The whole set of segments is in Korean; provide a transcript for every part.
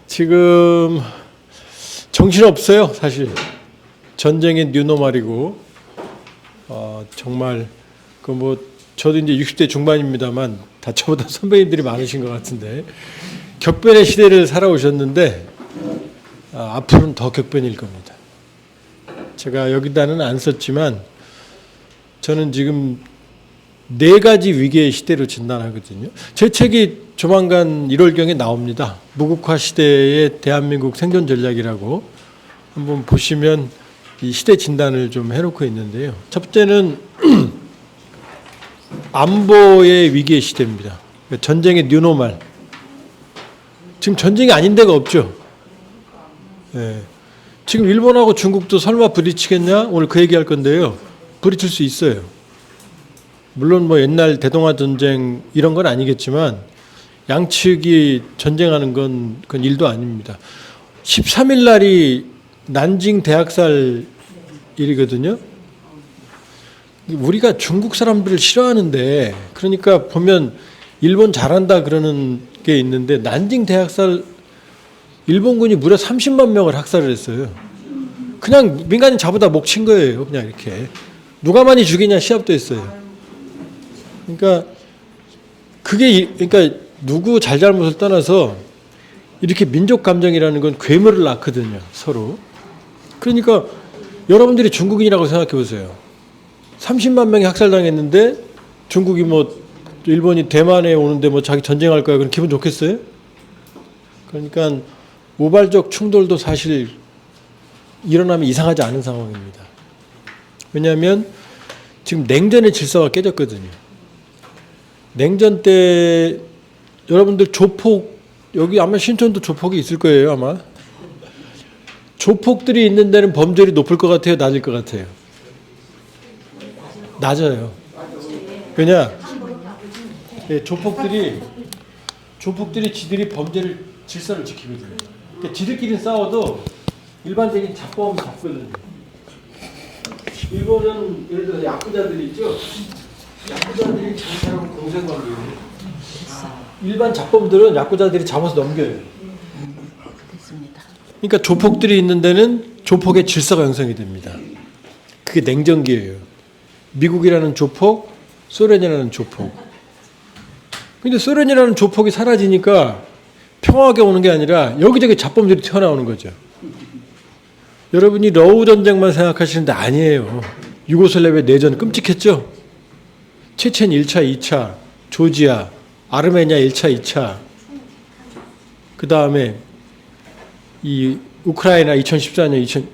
지금 정신없어요, 사실. 전쟁의 뉴노멀이고, 정말, 저도 이제 60대 중반입니다만, 다 저보다 선배님들이 많으신 것 같은데, 격변의 시대를 살아오셨는데, 앞으로는 더 격변일 겁니다. 제가 여기다는 안 썼지만, 저는 지금 4가지 위기의 시대로 진단하거든요. 제 책이 조만간 1월경에 나옵니다. 무국화 시대의 대한민국 생존 전략이라고 한번 보시면 이 시대 진단을 좀 해놓고 있는데요. 첫 번째는 안보의 위기의 시대입니다. 전쟁의 뉴노멀. 지금 전쟁이 아닌 데가 없죠. 네. 지금 일본하고 중국도 설마 부딪히겠냐? 오늘 그 얘기할 건데요. 부딪힐 수 있어요. 물론 옛날 대동아 전쟁 이런 건 아니겠지만 양측이 전쟁하는 건 그건 일도 아닙니다. 13일 날이 난징 대학살 일이거든요. 우리가 중국 사람들을 싫어하는데, 그러니까 보면 일본 잘한다 그러는 게 있는데, 난징 대학살 일본군이 무려 30만 명을 학살을 했어요. 그냥 민간인 잡아다 목 친 거예요. 그냥 이렇게. 누가 많이 죽이냐 시합도 했어요. 그러니까 그러니까 누구 잘잘못을 떠나서 이렇게 민족 감정이라는 건 괴물을 낳거든요, 서로. 그러니까 여러분들이 중국인이라고 생각해 보세요. 30만 명이 학살당했는데 중국이 일본이 대만에 오는데 자기 전쟁할 거야. 그럼 기분 좋겠어요? 그러니까 우발적 충돌도 사실 일어나면 이상하지 않은 상황입니다. 왜냐하면 지금 냉전의 질서가 깨졌거든요. 냉전 때 여러분들 조폭, 여기 아마 신촌도 조폭이 있을 거예요, 아마. 조폭들이 있는 데는 범죄율이 높을 것 같아요, 낮을 것 같아요? 낮아요. 왜냐? 조폭들이 지들이 범죄를 질서를 지키거든요. 그러니까 지들끼리 싸워도 일반적인 잡범은 잡거든요. 일본은 예를 들어서 야쿠자들이 있죠. 야쿠자들이 자기처럼 공생관계예요. 일반 잡범들은 야쿠자들이 잡아서 넘겨요. 그러니까 조폭들이 있는 데는 조폭의 질서가 형성이 됩니다. 그게 냉전기예요. 미국이라는 조폭, 소련이라는 조폭. 근데 소련이라는 조폭이 사라지니까 평화하게 오는 게 아니라 여기저기 잡범들이 튀어나오는 거죠. 여러분이 러우 전쟁만 생각하시는데 아니에요. 유고슬라비아 내전 끔찍했죠? 체첸 1차, 2차, 조지아, 아르메니아 1차, 2차, 그 다음에 이 우크라이나 2014년,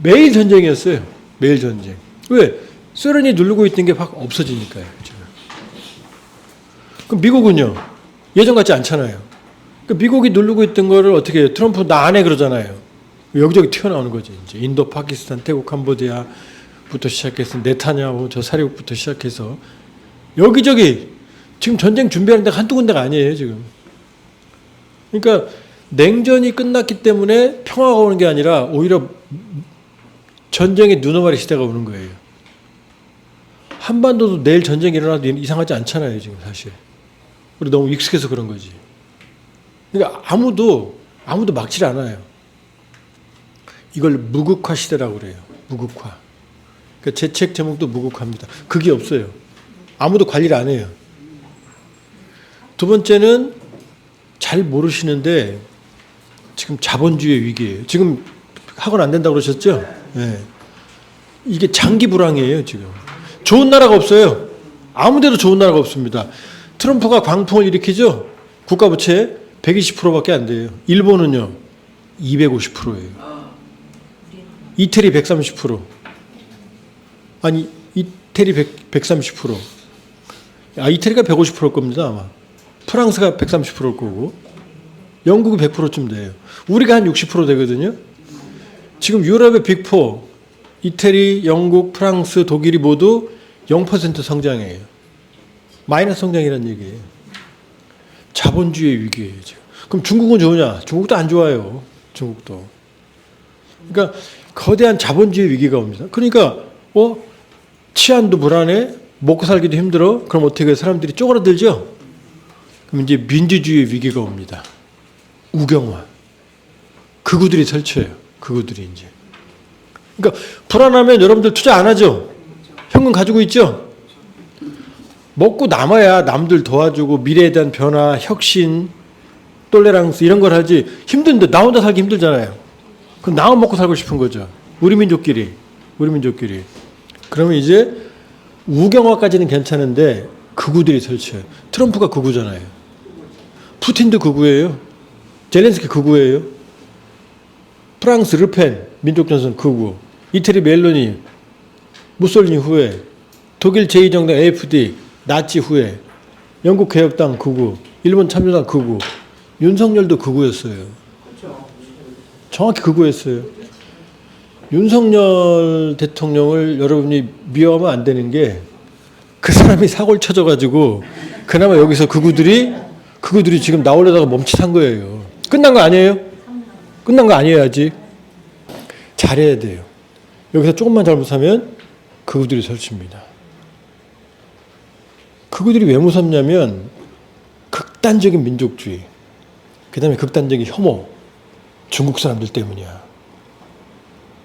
매일 전쟁이었어요. 매일 전쟁. 왜? 소련이 누르고 있던 게 확 없어지니까요. 지금. 그럼 미국은요? 예전 같지 않잖아요. 그러니까 미국이 누르고 있던 거를 어떻게 해요? 트럼프 나 안 해 그러잖아요. 여기저기 튀어나오는 거죠. 이제 인도, 파키스탄, 태국, 캄보디아부터 시작해서 네타냐후 저 사리국부터 시작해서 여기저기 지금 전쟁 준비하는 데가 한두 군데가 아니에요, 지금. 그러니까 냉전이 끝났기 때문에 평화가 오는 게 아니라 오히려 전쟁의 누노말의 시대가 오는 거예요. 한반도도 내일 전쟁이 일어나도 이상하지 않잖아요, 지금 사실. 우리 너무 익숙해서 그런 거지. 그러니까 아무도 막질 않아요. 이걸 무국화 시대라고 그래요. 무국화. 그러니까 제 책 제목도 무국화입니다. 그게 없어요. 아무도 관리를 안 해요. 두 번째는 잘 모르시는데 지금 자본주의 위기예요. 지금 학원 안 된다고 그러셨죠? 네. 이게 장기 불황이에요, 지금. 좋은 나라가 없어요. 아무 데도 좋은 나라가 없습니다. 트럼프가 광풍을 일으키죠? 국가부채 120%밖에 안 돼요. 일본은요, 250%예요. 이태리 130%. 아니, 이태리 130%. 이태리가 150%일 겁니다, 아마. 프랑스가 130%일 거고, 영국이 100%쯤 돼요. 우리가 한 60% 되거든요. 지금 유럽의 빅4, 이태리, 영국, 프랑스, 독일이 모두 0% 성장이에요. 마이너스 성장이라는 얘기예요. 자본주의 위기예요, 지금. 그럼 중국은 좋으냐? 중국도 안 좋아요. 중국도. 그러니까 거대한 자본주의 위기가 옵니다. 그러니까 치안도 불안해, 먹고 살기도 힘들어. 그럼 어떻게 사람들이 쪼그라들죠? 그럼 이제 민주주의 위기가 옵니다. 우경화. 극우들이 설쳐요. 극우들이 이제. 그러니까 불안하면 여러분들 투자 안 하죠? 현금 가지고 있죠? 먹고 남아야 남들 도와주고 미래에 대한 변화, 혁신, 똘레랑스 이런 걸 하지. 힘든데 나 혼자 살기 힘들잖아요. 그럼 나만 먹고 살고 싶은 거죠. 우리 민족끼리. 그러면 이제 우경화까지는 괜찮은데 극우들이 설쳐요. 트럼프가 극우잖아요. 푸틴도 극우예요. 젤렌스키 극우예요. 프랑스 르펜 민족전선 극우. 이태리 멜로니 무솔리니 후에. 독일 제2정당 AFD 나치 후에. 영국 개혁당 극우. 일본 참여당 극우. 윤석열도 극우였어요. 정확히 극우였어요. 윤석열 대통령을 여러분이 미워하면 안 되는 게 그 사람이 사고를 쳐져가지고 그나마 여기서 극우들이 지금 나오려다가 멈칫한 거예요. 끝난 거 아니에요? 끝난 거 아니에요 아직? 잘해야 돼요. 여기서 조금만 잘못하면 극우들이 설칩니다. 극우들이 왜 무섭냐면 극단적인 민족주의, 그 다음에 극단적인 혐오, 중국 사람들 때문이야.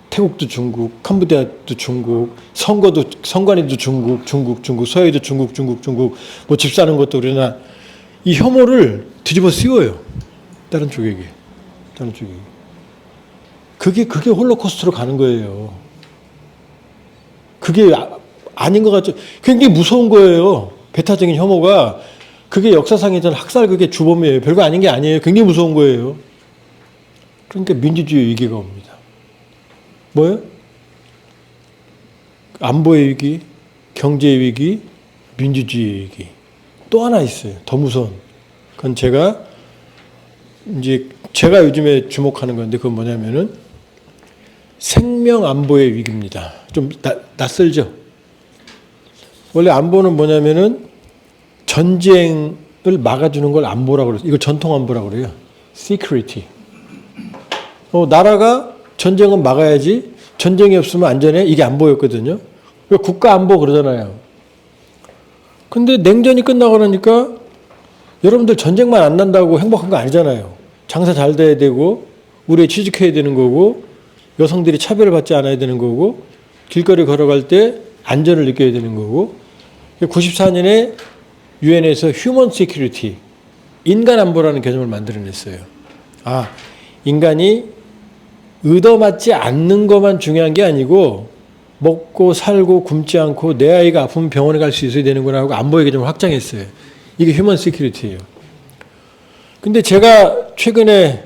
태국도 중국, 캄보디아도 중국, 선관위도 중국, 서해도 중국, 뭐 집 사는 것도 우리나라. 이 혐오를 뒤집어 씌워요. 다른 쪽에게. 그게 홀로코스트로 가는 거예요. 그게 아닌 것 같죠? 굉장히 무서운 거예요. 배타적인 혐오가. 그게 역사상에서는 학살 그게 주범이에요. 별거 아닌 게 아니에요. 굉장히 무서운 거예요. 그러니까 민주주의 위기가 옵니다. 뭐예요? 안보의 위기, 경제의 위기, 민주주의의 위기. 또 하나 있어요. 더 무서운. 그건 제가 요즘에 주목하는 건데 그건 뭐냐면은 생명 안보의 위기입니다. 좀 낯설죠? 원래 안보는 뭐냐면은 전쟁을 막아주는 걸 안보라고 그래요. 이걸 전통 안보라고 그래요. security. 나라가 전쟁은 막아야지. 전쟁이 없으면 안전해. 이게 안보였거든요. 국가 안보 그러잖아요. 근데 냉전이 끝나고 나니까 여러분들 전쟁만 안 난다고 행복한 거 아니잖아요. 장사 잘 돼야 되고 우리에 취직해야 되는 거고 여성들이 차별을 받지 않아야 되는 거고 길거리 걸어갈 때 안전을 느껴야 되는 거고 94년에 유엔에서 휴먼 시큐리티, 인간 안보라는 개념을 만들어냈어요. 인간이 얻어맞지 않는 것만 중요한 게 아니고 먹고 살고 굶지 않고 내 아이가 아프면 병원에 갈 수 있어야 되는구나 하고 안보의 개념을 확장했어요. 이게 휴먼 시큐리티예요. 근데 제가 최근에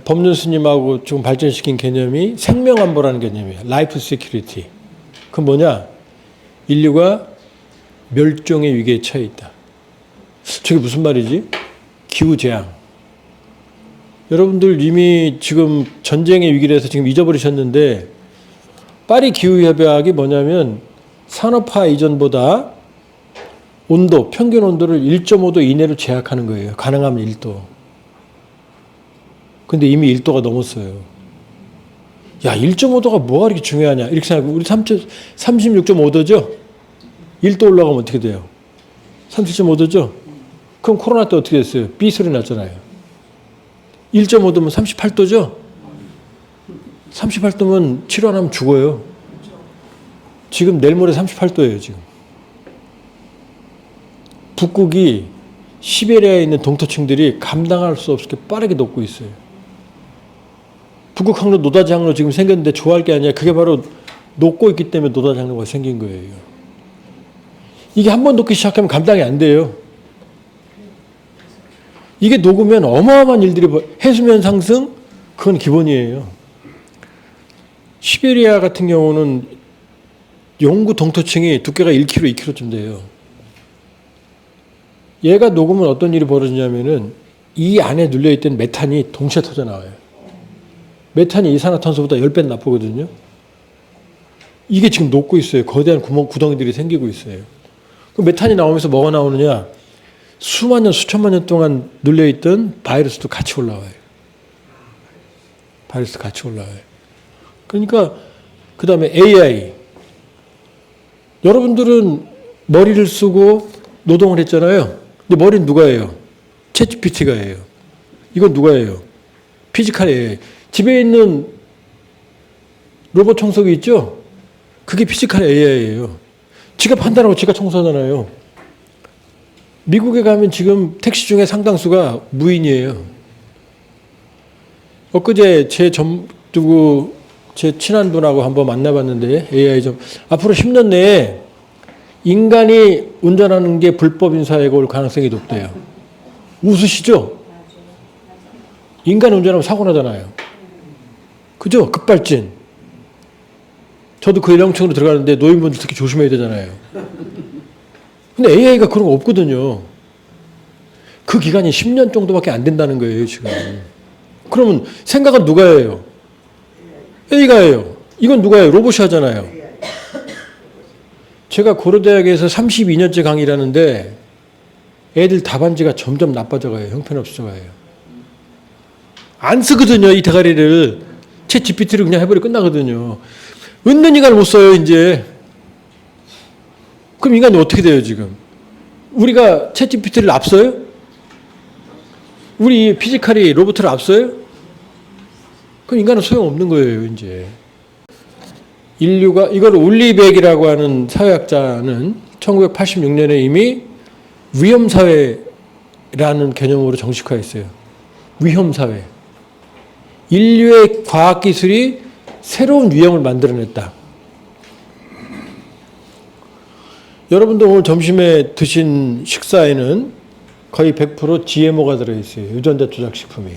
법륜 스님하고 좀 발전시킨 개념이 생명안보라는 개념이에요. 라이프 시큐리티. 그건 뭐냐? 인류가 멸종의 위기에 처해 있다. 저게 무슨 말이지? 기후재앙. 여러분들 이미 지금 전쟁의 위기라서 지금 잊어버리셨는데 파리 기후협약이 뭐냐면 산업화 이전보다 온도, 평균 온도를 1.5도 이내로 제약하는 거예요. 가능하면 1도. 근데 이미 1도가 넘었어요. 야, 1.5도가 뭐가 이렇게 중요하냐? 이렇게 생각하고 우리 36.5도죠? 1도 올라가면 어떻게 돼요? 37.5도죠? 그럼 코로나 때 어떻게 됐어요? B 소리 났잖아요. 1.5도면 38도죠? 38도면 치료 안 하면 죽어요. 지금 내일 모레 38도예요, 지금. 북극이 시베리아에 있는 동토층들이 감당할 수 없게 빠르게 녹고 있어요. 북극 항로, 노다지 항로 지금 생겼는데 좋아할 게 아니라 그게 바로 녹고 있기 때문에 노다지 항로가 생긴 거예요. 이게 한 번 녹기 시작하면 감당이 안 돼요. 이게 녹으면 어마어마한 일들이 해수면 상승? 그건 기본이에요. 시베리아 같은 경우는 영구 동토층이 두께가 1km, 2km쯤 돼요. 얘가 녹으면 어떤 일이 벌어지냐면은 이 안에 눌려있던 메탄이 동시에 터져 나와요. 메탄이 이산화탄소보다 10배 나쁘거든요. 이게 지금 녹고 있어요. 거대한 구덩이들이 생기고 있어요. 그 메탄이 나오면서 뭐가 나오느냐? 수만 년, 수천만 년 동안 눌려있던 바이러스도 같이 올라와요. 바이러스 같이 올라와요. 그러니까 그 다음에 AI. 여러분들은 머리를 쓰고 노동을 했잖아요. 근데 머리는 누가 해요? 챗GPT가 해요. 이건 누가 해요? 피지컬 AI. 집에 있는 로봇 청소기 있죠? 그게 피지컬 AI예요. 지가 판단하고 지가 청소하잖아요. 미국에 가면 지금 택시 중에 상당수가 무인이에요. 엊그제 제 친한 분하고 한번 만나봤는데 AI 좀 앞으로 10년 내에 인간이 운전하는 게 불법인 사회가 올 가능성이 높대요. 웃으시죠? 인간 운전하면 사고 나잖아요. 그죠? 급발진. 저도 그 연령층으로 들어가는데 노인분들 특히 조심해야 되잖아요. 근데 AI가 그런 거 없거든요. 그 기간이 10년 정도밖에 안 된다는 거예요, 지금. 그러면 생각은 누가 해요? AI가 해요. 이건 누가 해요? 로봇이 하잖아요. 제가 고려대학에서 32년째 강의를 하는데 애들 답안지가 점점 나빠져가요. 형편없어져가요. 안 쓰거든요, 이 대가리를. 챗 GPT를 그냥 해버리고 끝나거든요. 은는 인간을 못 써요, 이제. 그럼 인간이 어떻게 돼요, 지금? 우리가 챗 GPT를 앞서요? 우리 피지컬이 로봇을 앞서요? 그럼 인간은 소용없는 거예요, 이제. 인류가, 이걸 울리백이라고 하는 사회학자는 1986년에 이미 위험사회라는 개념으로 정식화했어요. 위험사회. 인류의 과학기술이 새로운 유형을 만들어냈다. 여러분도 오늘 점심에 드신 식사에는 거의 100% GMO가 들어있어요. 유전자 조작 식품이.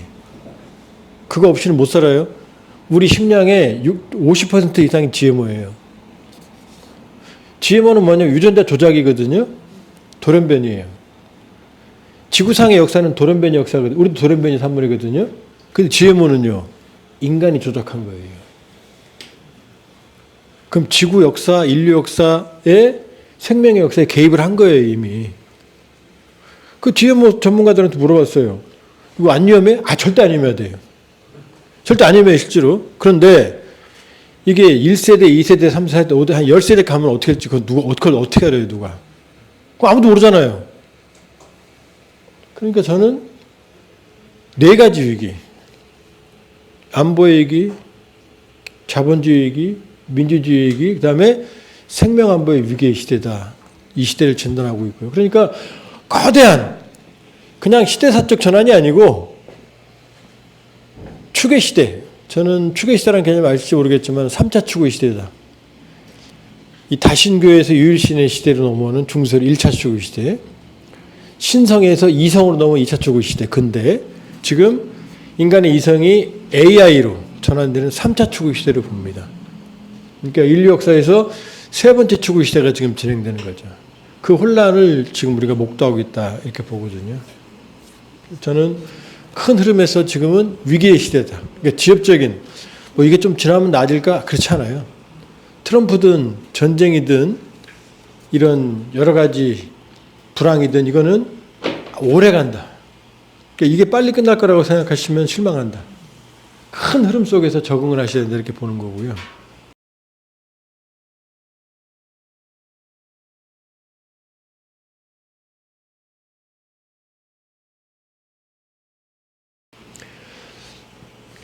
그거 없이는 못 살아요. 우리 식량의 50% 이상이 GMO예요. GMO는 뭐냐면 유전자 조작이거든요. 돌연변이에요. 지구상의 역사는 돌연변이 역사거든요. 우리도 돌연변이 산물이거든요. 근데 GMO는요. 인간이 조작한 거예요. 그럼 지구 역사, 인류 역사에 생명의 역사에 개입을 한 거예요, 이미. 그 GMO 전문가들한테 물어봤어요. 이거 안 위험해? 아, 절대 안 위험해야 돼요. 절대 안 위험해요, 실제로. 그런데 이게 1세대, 2세대, 3세대, 5세대, 한 10세대 가면 어떻게 할지, 그걸 어떻게 알아요, 누가? 그거 아무도 모르잖아요. 그러니까 저는 4가지 위기. 안보의 위기, 자본주의 위기, 민주주의 위기, 그 다음에 생명안보의 위기의 시대다. 이 시대를 진단하고 있고요. 그러니까 거대한 그냥 시대사적 전환이 아니고 추계 시대. 저는 추계 시대라는 개념 아실지 모르겠지만 3차 추계 시대다. 이 다신교에서 유일신의 시대로 넘어오는 중설 1차 추계 시대. 신성에서 이성으로 넘어온 2차 추계 시대. 근데 지금 인간의 이성이 AI로 전환되는 3차 추계 시대를 봅니다. 그러니까 인류 역사에서 3번째 추계 시대가 지금 진행되는 거죠. 그 혼란을 지금 우리가 목도하고 있다 이렇게 보거든요. 저는 큰 흐름에서 지금은 위기의 시대다. 그러니까 지엽적인 뭐 이게 좀 지나면 나아질까? 그렇지 않아요. 트럼프든 전쟁이든 이런 여러 가지 불황이든 이거는 오래 간다. 그러니까 이게 빨리 끝날 거라고 생각하시면 실망한다. 큰 흐름 속에서 적응을 하셔야 된다 이렇게 보는 거고요.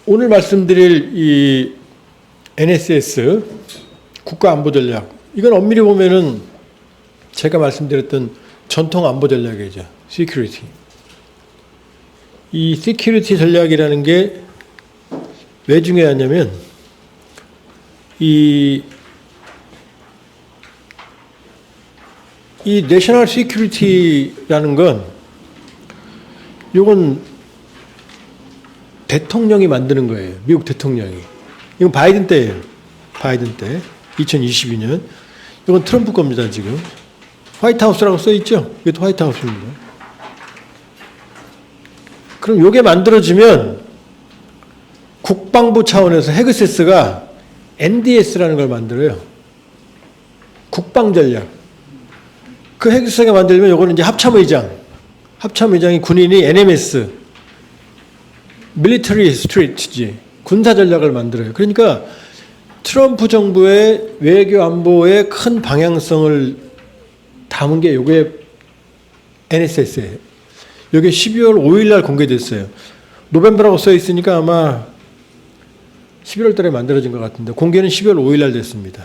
오늘 말씀드릴 이 NSS 국가안보전략 이건 엄밀히 보면은 제가 말씀드렸던 전통 안보 전략이죠. Security. 이 Security 전략이라는 게 왜 중요하냐면 이 National Security라는 건 요건 대통령이 만드는 거예요. 미국 대통령이. 이건 바이든 때예요. 바이든 때. 2022년. 이건 트럼프 겁니다, 지금. 화이트하우스라고 써있죠? 이것도 화이트하우스입니다. 그럼 이게 만들어지면 국방부 차원에서 헤그세스가 NDS라는 걸 만들어요. 국방전략. 그 헤그세스가 만들면 이거는 이제 합참의장. 합참의장이 군인이 NMS. 밀리터리 스트레티지 군사 전략을 만들어요. 그러니까 트럼프 정부의 외교 안보의 큰 방향성을 담은 게 요게 NSS예요. 요게 12월 5일 날 공개됐어요. 노벰버라고 써 있으니까 아마 11월 달에 만들어진 것 같은데 공개는 12월 5일 날 됐습니다.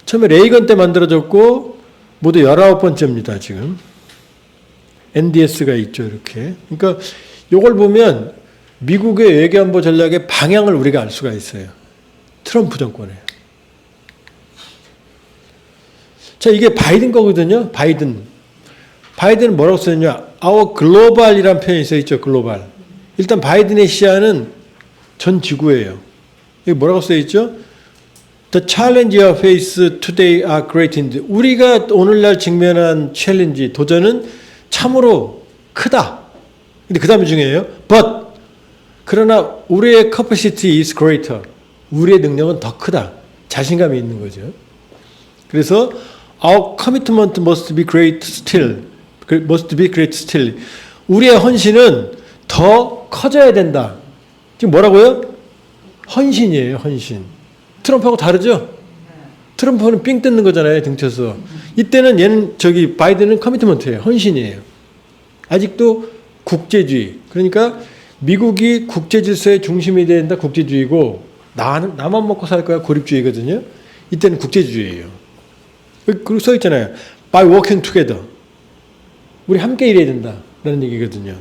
처음에 레이건 때 만들어졌고 모두 19번째입니다. 지금 NDS가 있죠. 이렇게. 그러니까 이걸 보면 미국의 외교안보 전략의 방향을 우리가 알 수가 있어요. 트럼프 정권에. 자, 이게 바이든 거거든요. 바이든은 뭐라고 써있냐? Our global이라는 표현이 써있죠. 글로벌. 일단 바이든의 시야는 전 지구예요. 이게 뭐라고 써있죠? The challenge you face today are great indeed. 우리가 오늘날 직면한 챌린지, 도전은 참으로 크다. 근데 그 다음에 중요해요. But 그러나 우리의 capacity is greater. 우리의 능력은 더 크다. 자신감이 있는 거죠. 그래서 our commitment must be great still. must be great still. 우리의 헌신은 더 커져야 된다. 지금 뭐라고요? 헌신이에요. 헌신. 트럼프하고 다르죠? 트럼프는 삥 뜯는 거잖아요. 등쳐서. 이때는 얘는 바이든은 커미트먼트예요. 헌신이에요. 아직도 국제주의. 그러니까 미국이 국제 질서의 중심이 된다. 국제주의고 나만 먹고 살 거야. 고립주의거든요. 이때는 국제주의예요. 그리고 써 있잖아요. By working together. 우리 함께 일해야 된다라는 얘기거든요.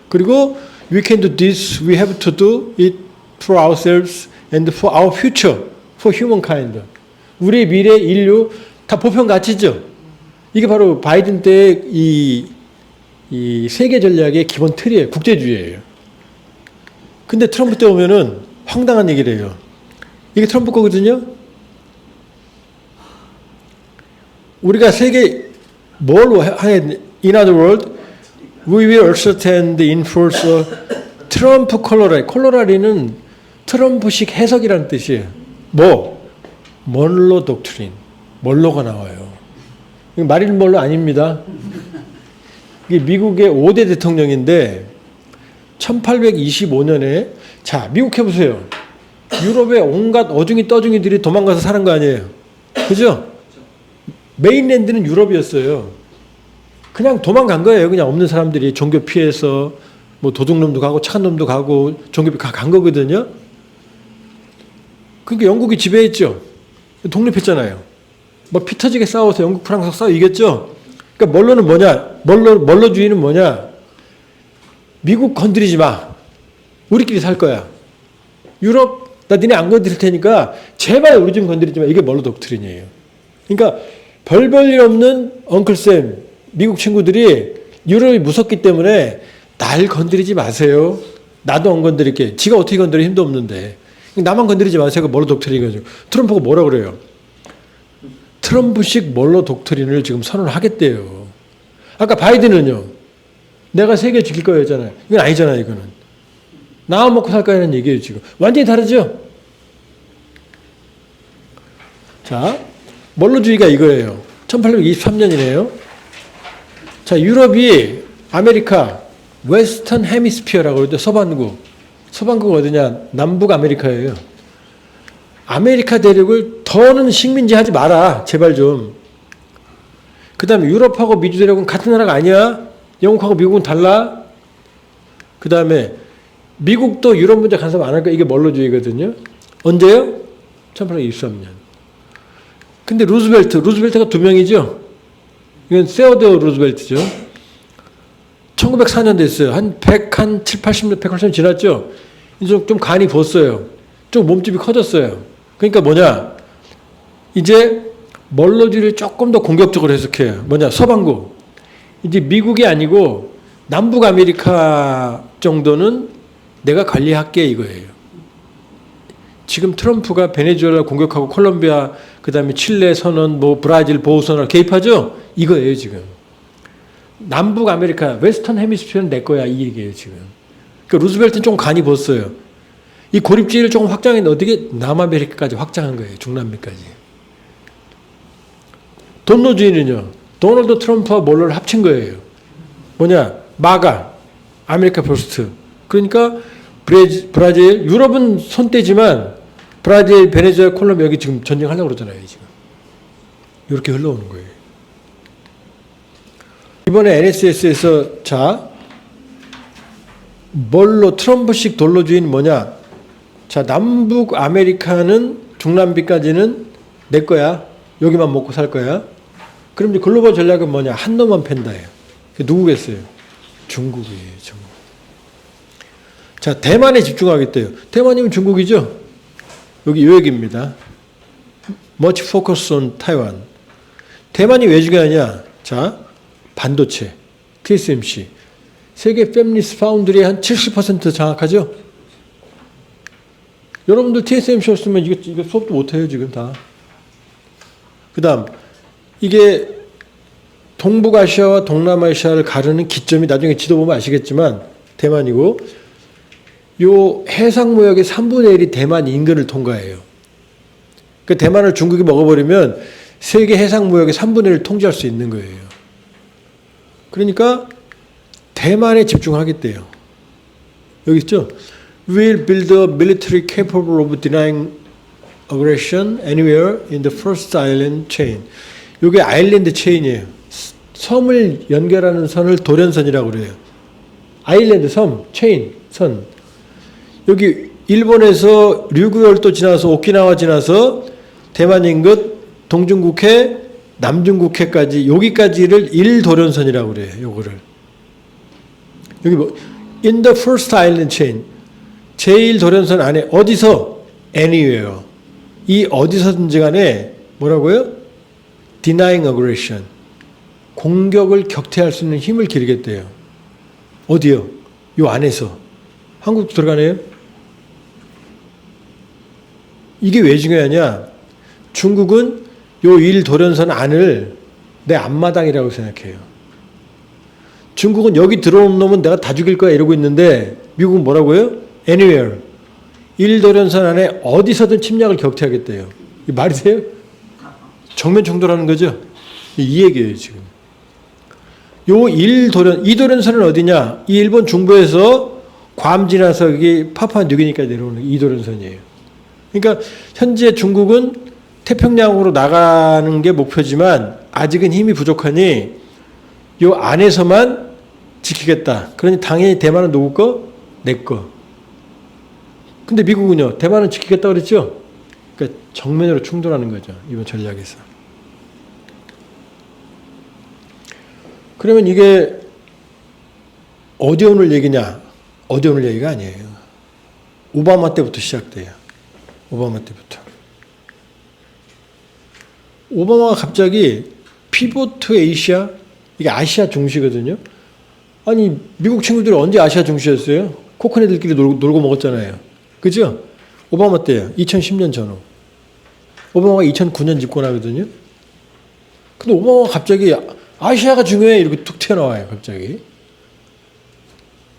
그리고 we can do this. We have to do it for ourselves and for our future, for humankind. 우리의 미래 인류 다 보편 가치죠. 이게 바로 바이든 때의 이 세계 전략의 기본 틀이에요. 국제주의예요. 근데 트럼프 때 오면은 황당한 얘기를 해요. 이게 트럼프 거거든요. 우리가 세계 뭘 해? In other words, we will ascertain the influence of 트럼프 콜로라리. 콜로라리는 트럼프식 해석이라는 뜻이에요. 먼로 독트린. 먼로가 나와요. 마릴린 먼로 아닙니다. 이게 미국의 5대 대통령인데 1825년에 자, 미국 해보세요. 유럽의 온갖 어중이 떠중이들이 도망가서 사는 거 아니에요. 그죠? 메인랜드는 유럽이었어요. 그냥 도망간 거예요. 그냥 없는 사람들이 종교 피해서 뭐 도둑놈도 가고 착한 놈도 가고 종교 간 거거든요. 그러니까 영국이 지배했죠. 독립했잖아요. 막 피 터지게 싸워서 영국 프랑스 싸워 이겼죠. 그러니까 먼로는 뭐냐? 먼로주의는 뭐냐? 미국 건드리지 마. 우리끼리 살 거야. 유럽 나 니네 안 건드릴 테니까 제발 우리 좀 건드리지 마. 이게 먼로 독트린이에요. 그러니까 별 일 없는 엉클쌤 미국 친구들이 유럽이 무섭기 때문에 날 건드리지 마세요. 나도 안 건드릴게. 지가 어떻게 건드릴 힘도 없는데. 나만 건드리지 마세요. 먼로 독트린이거든요. 트럼프가 뭐라 그래요? 트럼프식 먼로 독트린을 지금 선언하겠대요. 아까 바이든은요. 내가 세계 지킬 거였잖아요. 이건 아니잖아요. 이거는. 나만 먹고 살 거라는 얘기예요. 지금. 완전히 다르죠? 자, 먼로주의가 이거예요. 1823년이네요. 자, 유럽이 아메리카 웨스턴 헤미스피어라고 그러죠. 서반구가 어디냐? 남북 아메리카예요. 아메리카 대륙을 더는 식민지 하지 마라. 제발 좀. 그 다음에 유럽하고 미주 대륙은 같은 나라가 아니야. 영국하고 미국은 달라. 그 다음에 미국도 유럽 문제 간섭 안 할 거야. 이게 먼로주의거든요. 언제요? 1823년. 근데 루즈벨트가 두 명이죠. 이건 세어도어 루즈벨트죠. 1904년 됐어요. 한 7, 80년, 180년 지났죠. 좀 간이 벗어요. 좀 몸집이 커졌어요. 그러니까 뭐냐. 이제 먼로주의를 조금 더 공격적으로 해석해요. 뭐냐. 서반구. 이제 미국이 아니고 남북 아메리카 정도는 내가 관리할게 이거예요. 지금 트럼프가 베네수엘라 공격하고 콜롬비아 그다음에 칠레 선언 뭐 브라질 보호 선언 개입하죠? 이거예요, 지금. 남북 아메리카 웨스턴 헤미스피어는 내 거야 이 얘기예요, 지금. 그러니까 루즈벨트는 좀 간이 벗어요. 이 고립주의를 조금 확장했는데 어떻게 남아메리카까지 확장한 거예요. 중남미까지. 돈노주의는요. 도널드 트럼프와 몰로를 합친 거예요. 뭐냐? 마가, 아메리카 퍼스트. 그러니까 브라질, 유럽은 손떼지만 브라질, 베네수엘라, 콜롬비아 여기 지금 전쟁하려고 그러잖아요. 지금. 이렇게 흘러오는 거예요. 이번에 NSS에서 자 뭘로 트럼프식 돌로주의는 뭐냐? 자, 남북 아메리카는 중남미까지는 내 거야. 여기만 먹고 살 거야. 그럼 이제 글로벌 전략은 뭐냐? 한 놈만 팬다예요. 누구겠어요? 중국이에요. 중국. 자, 대만에 집중하겠대요. 대만이면 중국이죠? 여기 요 얘기입니다. Much focus on Taiwan. 대만이 왜 중요하냐? 자, 반도체, TSMC. 세계 패밀리스 파운드리의 한 70% 장악하죠? 여러분들 TSMC 없으면 이거 수업도 못해요, 지금 다. 그 다음, 이게 동북아시아와 동남아시아를 가르는 기점이 나중에 지도 보면 아시겠지만, 대만이고, 요 해상무역의 3분의 1이 대만 인근을 통과해요. 그 대만을 중국이 먹어버리면 세계 해상무역의 3분의 1을 통제할 수 있는 거예요. 그러니까 대만에 집중하겠대요. 여기 있죠? We'll build a military capable of denying aggression anywhere in the first island chain. 이게 아일랜드 체인이에요. 섬을 연결하는 선을 도련선이라고 그래요. 아일랜드 섬, 체인, 선. 여기 일본에서 류구열도 지나서 오키나와 지나서 대만 인근 동중국해, 남중국해까지 여기까지를 1도련선이라고 그래요. 요거를. 여기 뭐 in the first island chain. 제1도련선 안에 어디서 anywhere. 이 어디서든지 간에 뭐라고요? denying aggression. 공격을 격퇴할 수 있는 힘을 기르겠대요. 어디요? 요 안에서. 한국도 들어가네요? 이게 왜 중요하냐? 중국은 요 1도련선 안을 내 앞마당이라고 생각해요. 중국은 여기 들어온 놈은 내가 다 죽일 거야 이러고 있는데 미국은 뭐라고요? Anywhere. 1도련선 안에 어디서든 침략을 격퇴하겠대요. 이 말이 돼요? 정면 충돌하는 거죠? 이 얘기예요 지금. 요 2도련선은 어디냐? 이 일본 중부에서 괌 지나서 여기 파푸아뉴기니까지 내려오는 2도련선이에요. 그러니까 현재 중국은 태평양으로 나가는 게 목표지만 아직은 힘이 부족하니 요 안에서만 지키겠다. 그러니 당연히 대만은 누구 거? 내 거. 근데 미국은요. 대만은 지키겠다 그랬죠? 그러니까 정면으로 충돌하는 거죠. 이번 전략에서. 그러면 이게 어디 오늘 얘기냐? 어디 오늘 얘기가 아니에요. 오바마 때부터 시작돼요. 오바마 때부터. 오바마가 갑자기 피보트 에이시아, 이게 아시아 중시거든요. 아니 미국 친구들이 언제 아시아 중시였어요? 코코네들끼리 놀고 먹었잖아요. 그죠? 오바마 때요. 2010년 전후. 오바마가 2009년 집권하거든요. 근데 오바마가 갑자기 아시아가 중요해 이렇게 툭 튀어나와요. 갑자기.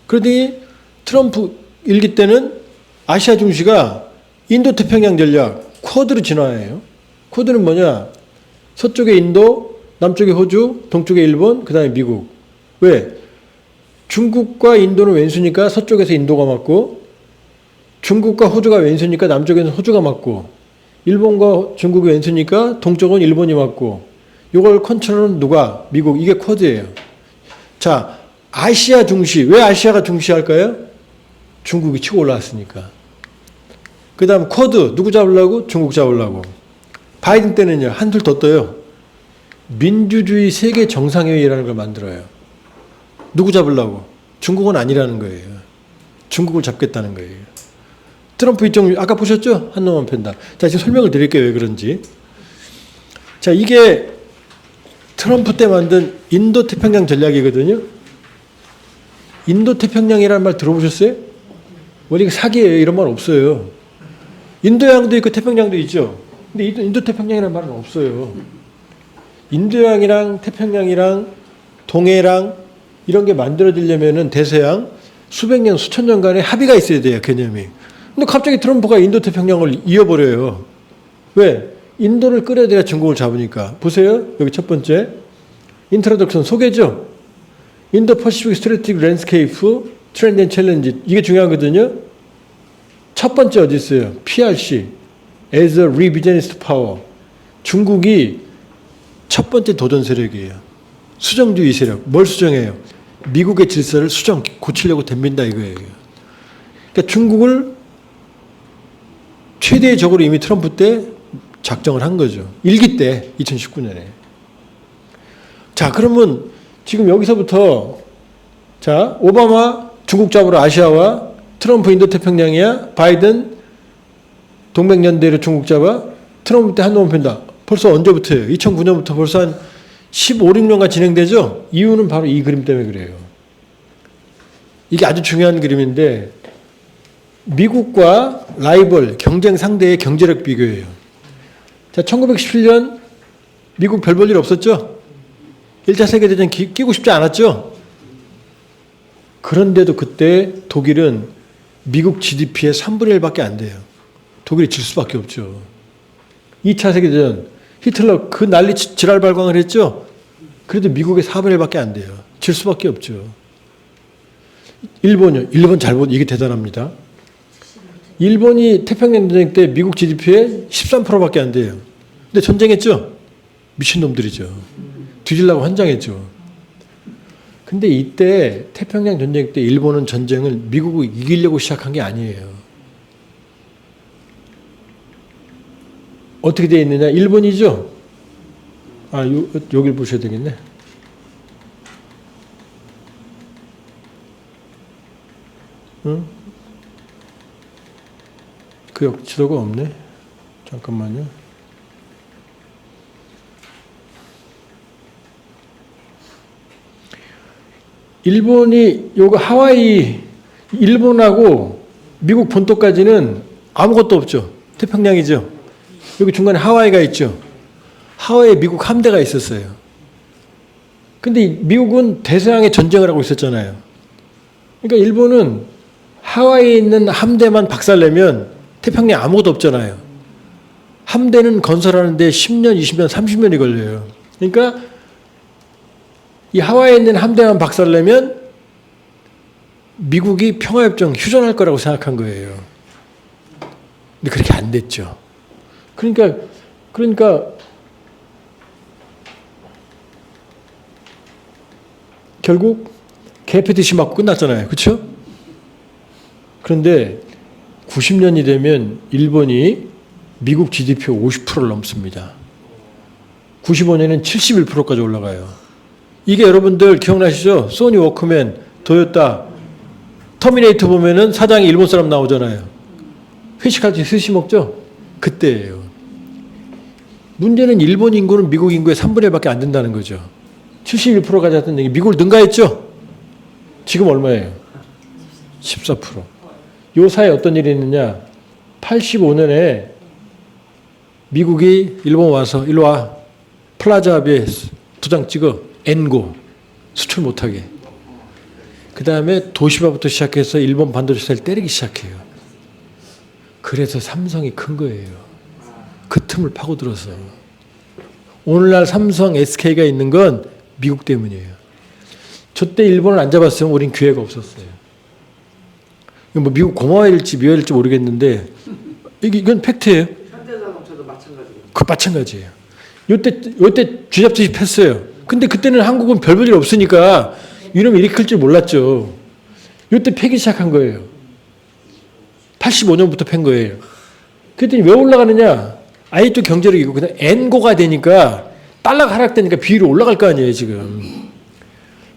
그러더니 트럼프 일기 때는 아시아 중시가 인도태평양 전략 쿼드로 진화해요. 쿼드는 뭐냐? 서쪽에 인도, 남쪽에 호주, 동쪽에 일본, 그 다음에 미국. 왜? 중국과 인도는 왼수니까 서쪽에서 인도가 맞고, 중국과 호주가 왼수니까 남쪽에는 호주가 맞고, 일본과 중국이 왼수니까 동쪽은 일본이 맞고, 이걸 컨트롤은 누가? 미국. 이게 쿼드예요. 자, 아시아 중시. 왜 아시아가 중시할까요? 중국이 치고 올라왔으니까. 그 다음 쿼드. 누구 잡으려고? 중국 잡으려고. 바이든 때는요. 한술 더 떠요. 민주주의 세계 정상회의라는 걸 만들어요. 누구 잡으려고? 중국은 아니라는 거예요. 중국을 잡겠다는 거예요. 트럼프 입장 아까 보셨죠? 한 놈만 팬다. 자, 지금 설명을 드릴게요. 왜 그런지. 자, 이게 트럼프 때 만든 인도태평양 전략이거든요. 인도태평양이라는 말 들어보셨어요? 원래 사기예요. 이런 말 없어요. 인도양도 있고 태평양도 있죠. 근데 인도태평양이라는 말은 없어요. 인도양이랑 태평양이랑 동해랑 이런 게 만들어지려면은 대서양 수백 년, 수천 년간의 합의가 있어야 돼요. 개념이. 근데 갑자기 트럼프가 인도태평양을 이어버려요. 왜? 인도를 끌어들여야 중국을 잡으니까. 보세요. 여기 첫 번째. 인트로덕션 소개죠. 인도 퍼시픽 스트래티직 랜드스케이프 트렌드 앤 챌린지. 이게 중요하거든요. 첫 번째 어디 있어요? PRC. As a revisionist power. 중국이 첫 번째 도전 세력이에요. 수정주의 세력. 뭘 수정해요? 미국의 질서를 고치려고 덤빈다 이거예요. 그러니까 중국을 최대의 적으로 이미 트럼프 때 작정을 한 거죠. 1기 때 2019년에. 자, 그러면 지금 여기서부터 자, 오바마 중국 잡으러 아시아와 트럼프 인도태평양이야. 바이든 동맹연대로 중국 잡아. 트럼프 때 한동안 펜다. 벌써 언제부터예요? 2009년부터 벌써 한 15, 16년간 진행되죠? 이유는 바로 이 그림 때문에 그래요. 이게 아주 중요한 그림인데 미국과 라이벌, 경쟁 상대의 경제력 비교예요. 자, 1917년 미국 별 볼 일 없었죠? 1차 세계대전 끼고 싶지 않았죠? 그런데도 그때 독일은 미국 GDP의 3분의 1밖에 안 돼요. 독일이 질 수밖에 없죠. 2차 세계대전 히틀러 그 난리 지랄 발광을 했죠? 그래도 미국의 4분의 1밖에 안 돼요. 질 수밖에 없죠. 일본이요. 일본 이게 대단합니다. 일본이 태평양 전쟁 때 미국 GDP의 13%밖에 안 돼요. 근데 전쟁했죠? 미친놈들이죠. 뒤질라고 환장했죠. 근데 이때 태평양 전쟁 때 일본은 전쟁을 미국을 이기려고 시작한 게 아니에요. 어떻게 되어 있느냐? 일본이죠? 여길 보셔야 되겠네. 응? 그 지도가 없네. 잠깐만요. 일본이 요거 하와이 일본하고 미국 본토까지는 아무것도 없죠. 태평양이죠. 여기 중간에 하와이가 있죠. 하와이에 미국 함대가 있었어요. 근데 미국은 대서양에 전쟁을 하고 있었잖아요. 그러니까 일본은 하와이에 있는 함대만 박살내면 태평양 아무것도 없잖아요. 함대는 건설하는데 10년, 20년, 30년이 걸려요. 그러니까 이 하와이에 있는 함대만 박살내면 미국이 평화협정 휴전할 거라고 생각한 거예요. 근데 그렇게 안 됐죠. 그러니까 결국 개패듯이 맞고 끝났잖아요. 그렇죠? 그런데 90년이 되면 일본이 미국 GDP 50%를 넘습니다. 95년에는 71%까지 올라가요. 이게 여러분들 기억나시죠? 소니 워크맨, 도요타, 터미네이터 보면은 사장이 일본 사람 나오잖아요. 회식하듯이 스시 먹죠? 그때예요. 문제는 일본 인구는 미국 인구의 3분의 1밖에 안 된다는 거죠. 71%까지 했던 얘기. 미국을 능가했죠? 지금 얼마예요? 14%. 요 사이에 어떤 일이 있느냐? 85년에 미국이 일본 와서 일로 와. 플라자 앞에 도장 찍어. 엔고. 수출 못하게. 그 다음에 도시바부터 시작해서 일본 반도체를 때리기 시작해요. 그래서 삼성이 큰 거예요. 그 틈을 파고들어서. 오늘날 삼성, SK가 있는 건 미국 때문이에요. 저때 일본을 안 잡았으면 우린 기회가 없었어요. 뭐 미국 고마워할지 미워할지 모르겠는데 이건 팩트예요. 현대자동차도 마찬가지예요. 마찬가지예요. 요때 쥐잡듯이 팼어요. 근데 그때는 한국은 별 볼 일 없으니까 이놈이 이렇게 클 줄 몰랐죠. 요때 패기 시작한 거예요. 85년부터 팬 거예요. 그랬더니 왜 올라가느냐? 아직도 경제력이고 그다음 엔고가 되니까 달러가 하락되니까 비율이 올라갈 거 아니에요 지금.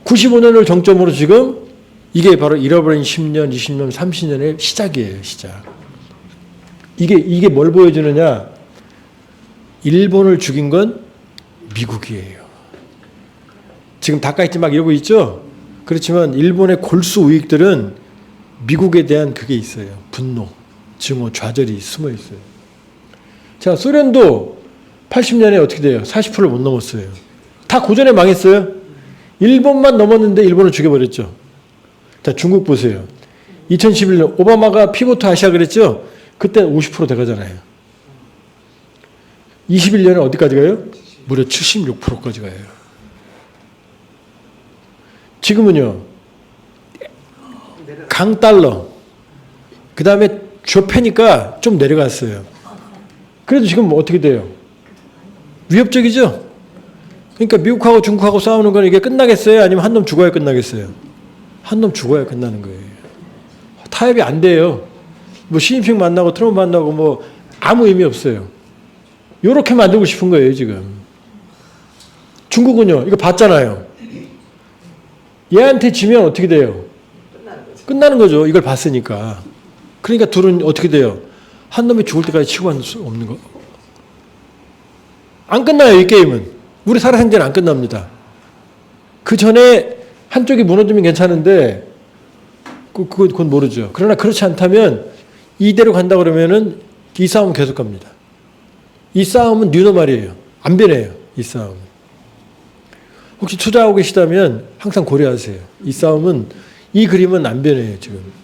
95년을 정점으로 지금 이게 바로 잃어버린 10년, 20년, 30년의 시작이에요. 시작. 이게 뭘 보여주느냐? 일본을 죽인 건 미국이에요. 지금 다카이치 막 이러고 있죠? 그렇지만 일본의 골수 우익들은 미국에 대한 그게 있어요. 분노, 증오, 좌절이 숨어 있어요. 자, 소련도 80년에 어떻게 돼요? 40%를 못 넘었어요. 다 고전에 망했어요. 일본만 넘었는데 일본을 죽여버렸죠. 자, 중국 보세요. 2011년 오바마가 피보트 아시아 그랬죠? 그때 50% 돼가잖아요. 21년에 어디까지 가요? 무려 76%까지 가요. 지금은요. 강달러. 그 다음에 조패니까 좀 내려갔어요. 그래도 지금 어떻게 돼요? 위협적이죠? 그러니까 미국하고 중국하고 싸우는 건 이게 끝나겠어요? 아니면 한 놈 죽어야 끝나겠어요? 한 놈 죽어야 끝나는 거예요. 타협이 안 돼요. 뭐 시진핑 만나고 트럼프 만나고 뭐 아무 의미 없어요. 요렇게 만들고 싶은 거예요, 지금. 중국은요, 이거 봤잖아요. 얘한테 지면 어떻게 돼요? 끝나는 거죠. 끝나는 거죠. 이걸 봤으니까. 그러니까 둘은 어떻게 돼요? 한 놈이 죽을 때까지 치고 갈 수 없는 거. 안 끝나요, 이 게임은. 우리 살아생전 안 끝납니다. 그 전에 한쪽이 무너지면 괜찮은데, 그건 모르죠. 그러나 그렇지 않다면, 이대로 간다 그러면은 이 싸움은 계속 갑니다. 이 싸움은 뉴노말이에요. 안 변해요, 이 싸움은. 혹시 투자하고 계시다면 항상 고려하세요. 이 싸움은, 이 그림은 안 변해요, 지금.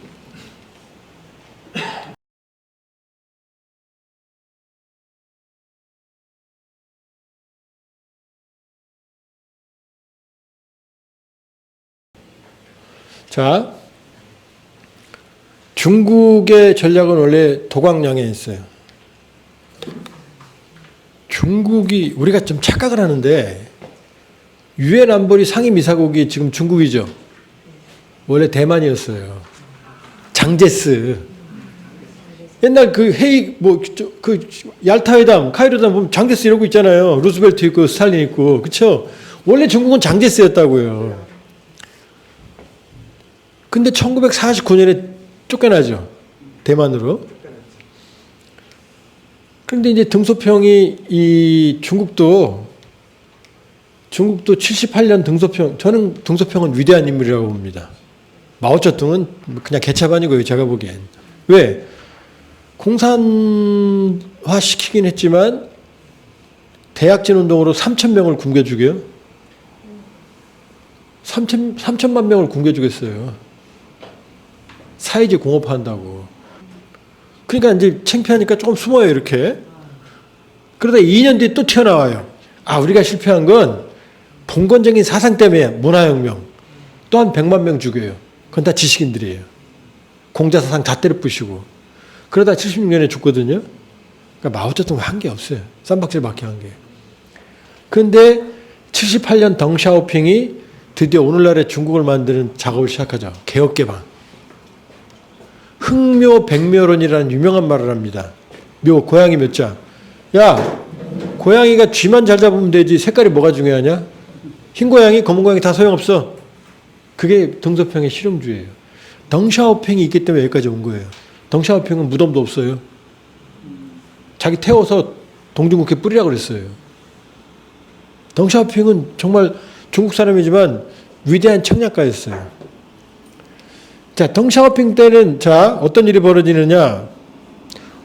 자, 중국의 전략은 원래 도광양에 있어요. 중국이, 우리가 좀 착각을 하는데, 유엔 안보리 상임이사국이 지금 중국이죠. 원래 대만이었어요. 장제스. 옛날 그 회의, 얄타 회담, 카이로 회담 보면 장제스 이러고 있잖아요. 루스벨트 있고 스탈린 있고. 그쵸? 원래 중국은 장제스였다고요. 근데 1949년에 쫓겨나죠. 대만으로. 그런데 이제 등소평이 이 중국도 78년 등소평, 저는 등소평은 위대한 인물이라고 봅니다. 마오쩌둥은 그냥 개차반이고요, 제가 보기엔. 왜? 공산화 시키긴 했지만 대약진 운동으로 3,000명을 굶겨 죽여요. 3천만 명을 굶겨 주겠어요. 사회주의 공업화한다고. 그러니까 이제 창피하니까 조금 숨어요, 이렇게. 그러다 2년 뒤에 또 튀어나와요. 아, 우리가 실패한 건 봉건적인 사상 때문에 문화혁명. 또 한 100만 명 죽여요. 그건 다 지식인들이에요. 공자사상 다 때려 부시고. 그러다 76년에 죽거든요. 그러니까 마오쩌둥 한 게 없어요. 쌈박질밖에 한 게. 그런데 78년 덩샤오핑이 드디어 오늘날의 중국을 만드는 작업을 시작하죠. 개혁개방. 흑묘 백묘론이라는 유명한 말을 합니다. 묘, 고양이 몇 자. 야, 고양이가 쥐만 잘 잡으면 되지 색깔이 뭐가 중요하냐? 흰 고양이, 검은 고양이 다 소용없어. 그게 등소평의 실용주의예요. 덩샤오핑이 있기 때문에 여기까지 온 거예요. 덩샤오핑은 무덤도 없어요. 자기 태워서 동중국해 뿌리라고 그랬어요. 덩샤오핑은 정말 중국 사람이지만 위대한 청약가였어요. 자, 덩샤오핑 때는 자, 어떤 일이 벌어지느냐?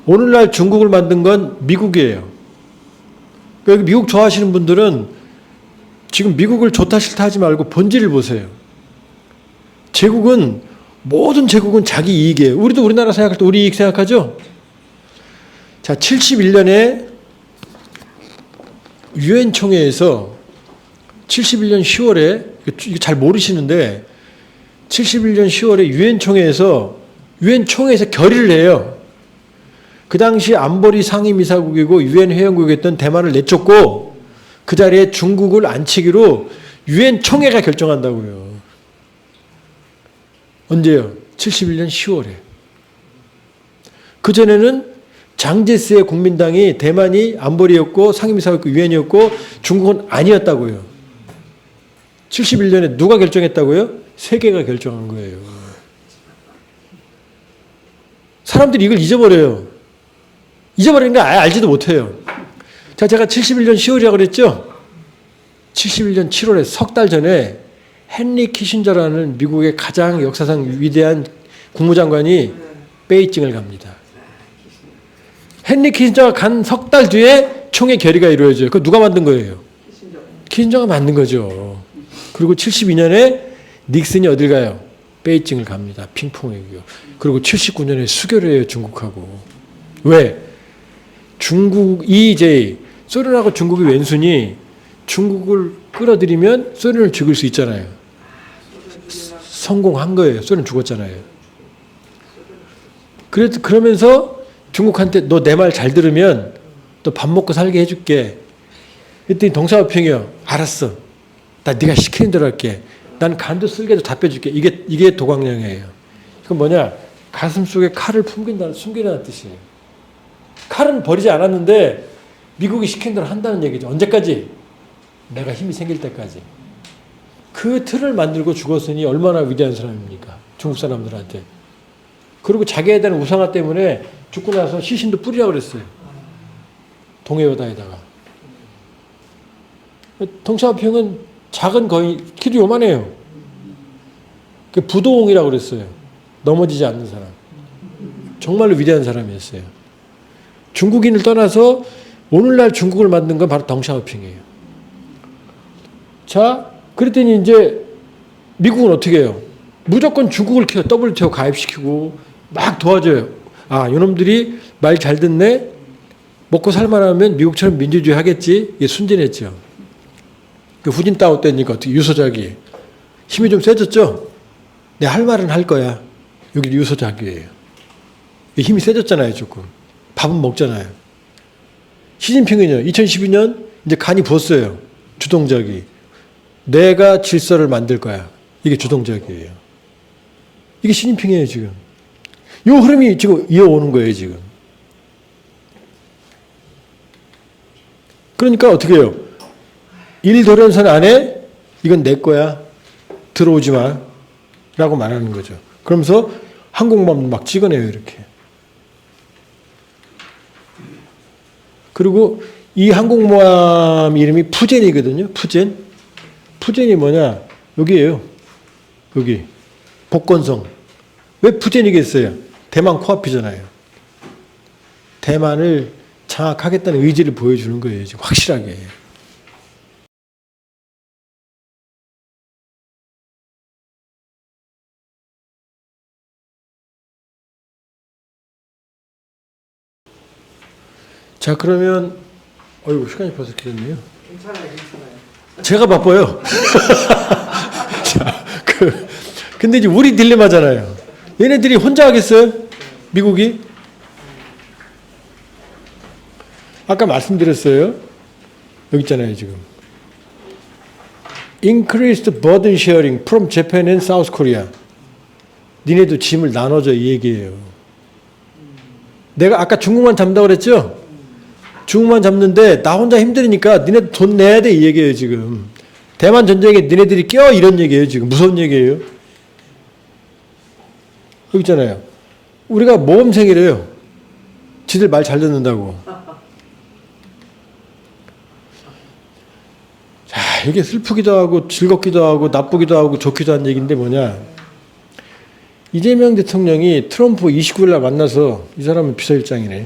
오늘날 중국을 만든 건 미국이에요. 여기 미국 좋아하시는 분들은 지금 미국을 좋다 싫다 하지 말고 본질을 보세요. 모든 제국은 자기 이익이에요. 우리도 우리나라 생각할 때 우리 이익 생각하죠? 자, 71년에 유엔 총회에서 71년 10월에, 이거 잘 모르시는데 71년 10월에 유엔 총회에서 결의를 해요. 그 당시 안보리 상임이사국이고 유엔 회원국이었던 대만을 내쫓고 그 자리에 중국을 앉히기로 유엔 총회가 결정한다고요. 언제요? 71년 10월에. 그전에는 장제스의 국민당이 대만이 안보리였고 상임이사국이고 유엔이었고 중국은 아니었다고요. 71년에 누가 결정했다고요? 세계가 결정한 거예요. 사람들이 이걸 잊어버려요. 잊어버리는 거 아예 알지도 못해요. 자, 제가 71년 10월이라고 그랬죠? 71년 7월에 석 달 전에 헨리 키신저라는 미국의 가장 역사상 위대한 국무장관이 베이징을 갑니다. 헨리 키신저가 간 석 달 뒤에 총회 결의가 이루어져요. 그거 누가 만든 거예요? 키신저가 만든 거죠. 그리고 72년에 닉슨이 어딜 가요? 베이징을 갑니다. 핑퐁 외교. 그리고 79년에 수교를 해요, 중국하고. 왜? 소련하고 중국이 왼순이 중국을 끌어들이면 소련을 죽일 수 있잖아요. 성공한 거예요. 소련 죽었잖아요. 그러면서 중국한테 너 내 말 잘 들으면 너 밥 먹고 살게 해줄게. 그랬더니 덩샤오핑이요. 알았어. 나 네가 시키는 대로 할게. 난 간도 쓸개도 다 빼줄게. 이게 도광령이에요. 이건 뭐냐? 가슴 속에 칼을 숨긴다는 뜻이에요. 칼은 버리지 않았는데 미국이 시킨 대로 한다는 얘기죠. 언제까지? 내가 힘이 생길 때까지. 그 틀을 만들고 죽었으니 얼마나 위대한 사람입니까? 중국 사람들한테. 그리고 자기에 대한 우상화 때문에 죽고 나서 시신도 뿌리라고 그랬어요. 동해바다에다가. 덩샤오핑은 작은 거인, 키도 요만해요. 그 부도옹이라고 그랬어요. 넘어지지 않는 사람. 정말로 위대한 사람이었어요. 중국인을 떠나서 오늘날 중국을 만든 건 바로 덩샤오핑이에요. 자, 그랬더니 이제 미국은 어떻게 해요? 무조건 중국을 WTO 가입시키고 막 도와줘요. 아, 이놈들이 말 잘 듣네? 먹고 살만하면 미국처럼 민주주의 하겠지? 이게 순진했죠. 그 후진따오 때니까 어떻게 유소작이 힘이 좀 세졌죠? 내 할 말은 할 거야. 여기 유소작이에요. 힘이 세졌잖아요, 조금. 밥은 먹잖아요. 시진핑은요, 2012년 이제 간이 부었어요. 주동작이. 내가 질서를 만들 거야. 이게 주동작이에요. 이게 시진핑이에요, 지금. 이 흐름이 지금 이어오는 거예요, 지금. 그러니까 어떻게 해요? 일도련선 안에 이건 내 거야. 들어오지 마. 라고 말하는 거죠. 그러면서 항공모함 막 찍어내요, 이렇게. 그리고 이 항공모함 이름이 푸젠이거든요. 푸젠. 푸젠이 뭐냐? 여기에요. 여기. 복건성. 왜 푸젠이겠어요? 대만 코앞이잖아요. 대만을 장악하겠다는 의지를 보여주는 거예요. 지금 확실하게. 자, 그러면 어이구, 시간이 벌써 길었네요. 괜찮아요, 괜찮아요. 제가 바빠요. 자, 근데 이제 우리 딜레마잖아요. 얘네들이 혼자 하겠어요? 미국이? 아까 말씀드렸어요. 여기 있잖아요, 지금. Increased burden sharing from Japan and South Korea. 니네도 짐을 나눠줘, 이 얘기예요. 내가 아까 중국만 잡는다고 그랬죠? 중국만 잡는데 나 혼자 힘드니까 니네 돈 내야 돼, 이 얘기예요, 지금. 대만 전쟁에 니네들이 껴, 이런 얘기예요, 지금. 무서운 얘기예요. 여기 있잖아요. 우리가 모범생이래요. 지들 말 잘 듣는다고. 자, 이게 슬프기도 하고 즐겁기도 하고 나쁘기도 하고 좋기도 한 얘기인데 뭐냐. 이재명 대통령이 트럼프 29일 날 만나서, 이 사람은 비서실장이네.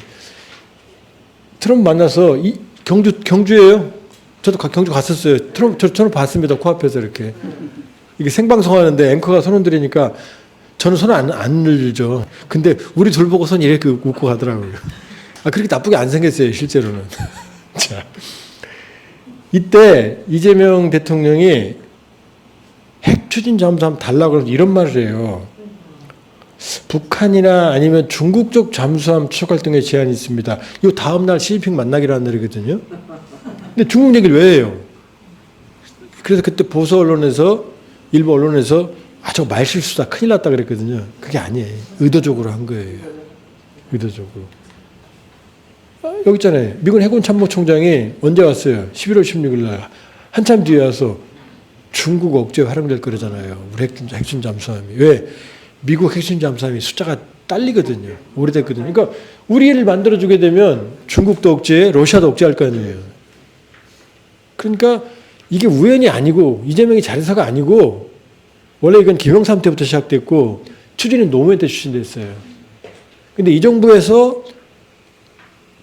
트럼프 만나서 경주예요. 저도 경주 갔었어요. 저는 봤습니다. 코앞에서 이렇게. 이게 생방송 하는데 앵커가 손 흔들으니까 저는 손을 안 들죠. 근데 우리 둘 보고 손 이렇게 웃고 가더라고요. 아, 그렇게 나쁘게 안 생겼어요, 실제로는. 자, 이때 이재명 대통령이 핵 추진 잠수함 달라고 그래서 이런 말을 해요. 북한이나 아니면 중국 쪽 잠수함 추적 활동에 제한이 있습니다. 이 다음 날 시진핑 만나기로 한 날이거든요. 근데 중국 얘기를 왜 해요? 그래서 그때 보수 언론에서, 일부 언론에서 아, 저거 말실수다, 큰일 났다 그랬거든요. 그게 아니에요. 의도적으로 한 거예요. 의도적으로. 여기 있잖아요. 미군 해군 참모총장이 언제 왔어요? 11월 16일 날. 한참 뒤에 와서 중국 억제 활용될 거라잖아요. 우리 핵심 잠수함이. 왜? 미국 핵심 잠수함이 숫자가 딸리거든요. 오래됐거든요. 그러니까 우리를 만들어주게 되면 중국도 억제해, 러시아도 억제할 거 아니에요. 그러니까 이게 우연이 아니고 이재명이 잘해서가 아니고 원래 이건 김영삼 때부터 시작됐고 추진은 노무현 때 추진됐어요. 근데 이 정부에서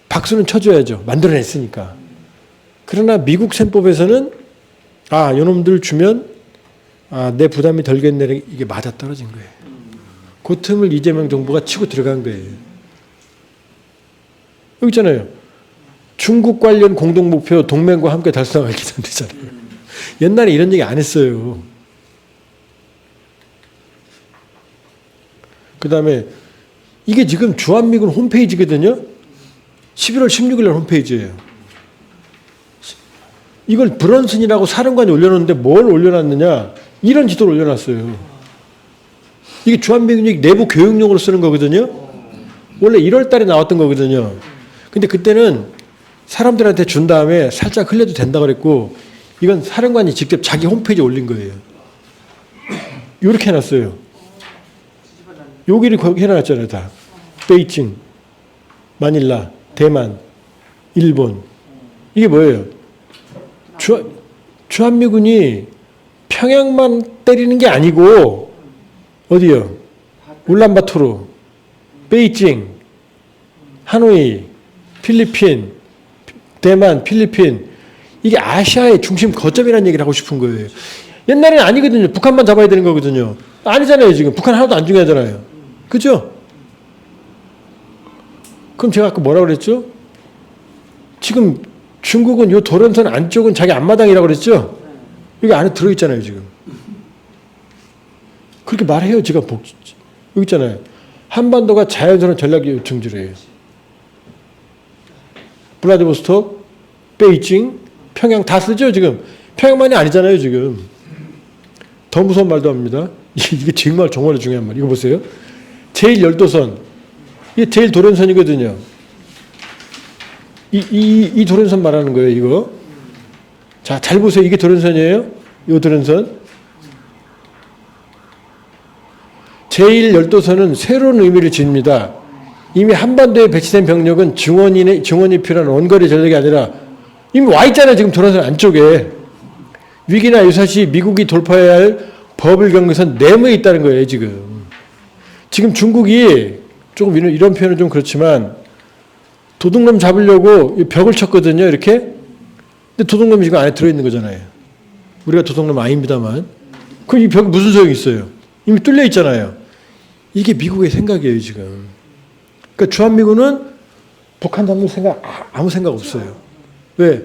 박수는 쳐줘야죠. 만들어냈으니까. 그러나 미국 셈법에서는 아, 요놈들 주면 아, 내 부담이 덜겠네. 이게 맞아떨어진 거예요. 그 틈을 이재명 정부가 치고 들어간 거예요. 여기 있잖아요. 중국 관련 공동 목표 동맹과 함께 달성하기 전이잖아요. 옛날에 이런 얘기 안 했어요. 그 다음에 이게 지금 주한미군 홈페이지거든요. 11월 16일 날 홈페이지예요. 이걸 브런슨이라고 사령관이 올려놓는데 뭘 올려놨느냐? 이런 지도를 올려놨어요. 이게 주한미군이 내부 교육용으로 쓰는 거거든요. 원래 1월 달에 나왔던 거거든요. 근데 그때는 사람들한테 준 다음에 살짝 흘려도 된다 그랬고, 이건 사령관이 직접 자기 홈페이지에 올린 거예요. 이렇게 해놨어요. 여기를 거기 해놨잖아요, 다. 베이징, 마닐라, 대만, 일본. 이게 뭐예요? 주한미군이 평양만 때리는 게 아니고, 어디요? 울란바토르, 베이징, 하노이, 필리핀, 대만, 필리핀. 이게 아시아의 중심 거점이라는 얘기를 하고 싶은 거예요. 옛날에는 아니거든요. 북한만 잡아야 되는 거거든요. 아니잖아요, 지금. 북한 하나도 안 중요하잖아요. 그죠? 그럼 제가 아까 뭐라고 그랬죠? 지금 중국은 요 도련선 안쪽은 자기 앞마당이라고 그랬죠? 여기 안에 들어있잖아요, 지금. 그렇게 말해요, 제가. 여기 있잖아요. 한반도가 자연스러운 전략 요청지래요. 블라디보스톡, 베이징, 평양 다 쓰죠, 지금. 평양만이 아니잖아요, 지금. 더 무서운 말도 합니다. 이게 정말 중요한 말. 이거 보세요. 제1열도선. 이게 제1도련선이거든요. 이 도련선 말하는 거예요, 이거. 자, 잘 보세요. 이게 도련선이에요. 이 도련선. 제1열도선은 새로운 의미를 지닙니다. 이미 한반도에 배치된 병력은 증원이 필요한 원거리 전력이 아니라 이미 와 있잖아요, 지금 도련선 안쪽에. 위기나 유사시 미국이 돌파해야 할 버블 경계선 내부에 있다는 거예요, 지금. 지금 중국이 조금 이런 표현은 좀 그렇지만 도둑놈 잡으려고 벽을 쳤거든요, 이렇게. 근데 도둑놈이 지금 안에 들어있는 거잖아요. 우리가 도둑놈 아닙니다만. 그럼 이 벽이 무슨 소용이 있어요? 이미 뚫려 있잖아요. 이게 미국의 생각이에요, 지금. 그러니까 주한미군은 북한 잡는 생각, 아무 생각 없어요. 왜?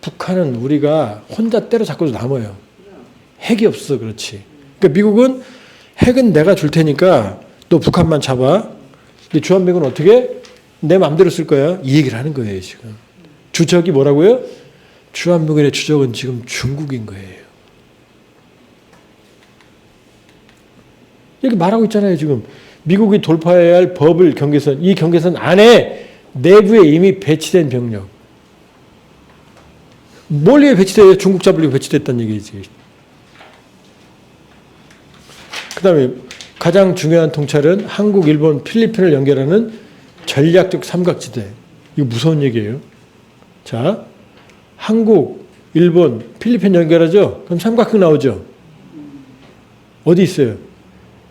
북한은 우리가 혼자 때려잡고도 남아요. 핵이 없어서 그렇지. 그러니까 미국은 핵은 내가 줄 테니까 너 북한만 잡아. 근데 주한미군은 어떻게? 내 마음대로 쓸 거야. 이 얘기를 하는 거예요, 지금. 주적이 뭐라고요? 주한미군의 주적은 지금 중국인 거예요. 이렇게 말하고 있잖아요, 지금. 미국이 돌파해야 할 버블 경계선, 이 경계선 안에 내부에 이미 배치된 병력. 뭘 위해 배치돼요? 중국 잡으려고 배치됐다는 얘기지. 그 다음에 가장 중요한 통찰은 한국, 일본, 필리핀을 연결하는 전략적 삼각지대. 이거 무서운 얘기예요. 자, 한국, 일본, 필리핀 연결하죠? 그럼 삼각형 나오죠? 어디 있어요?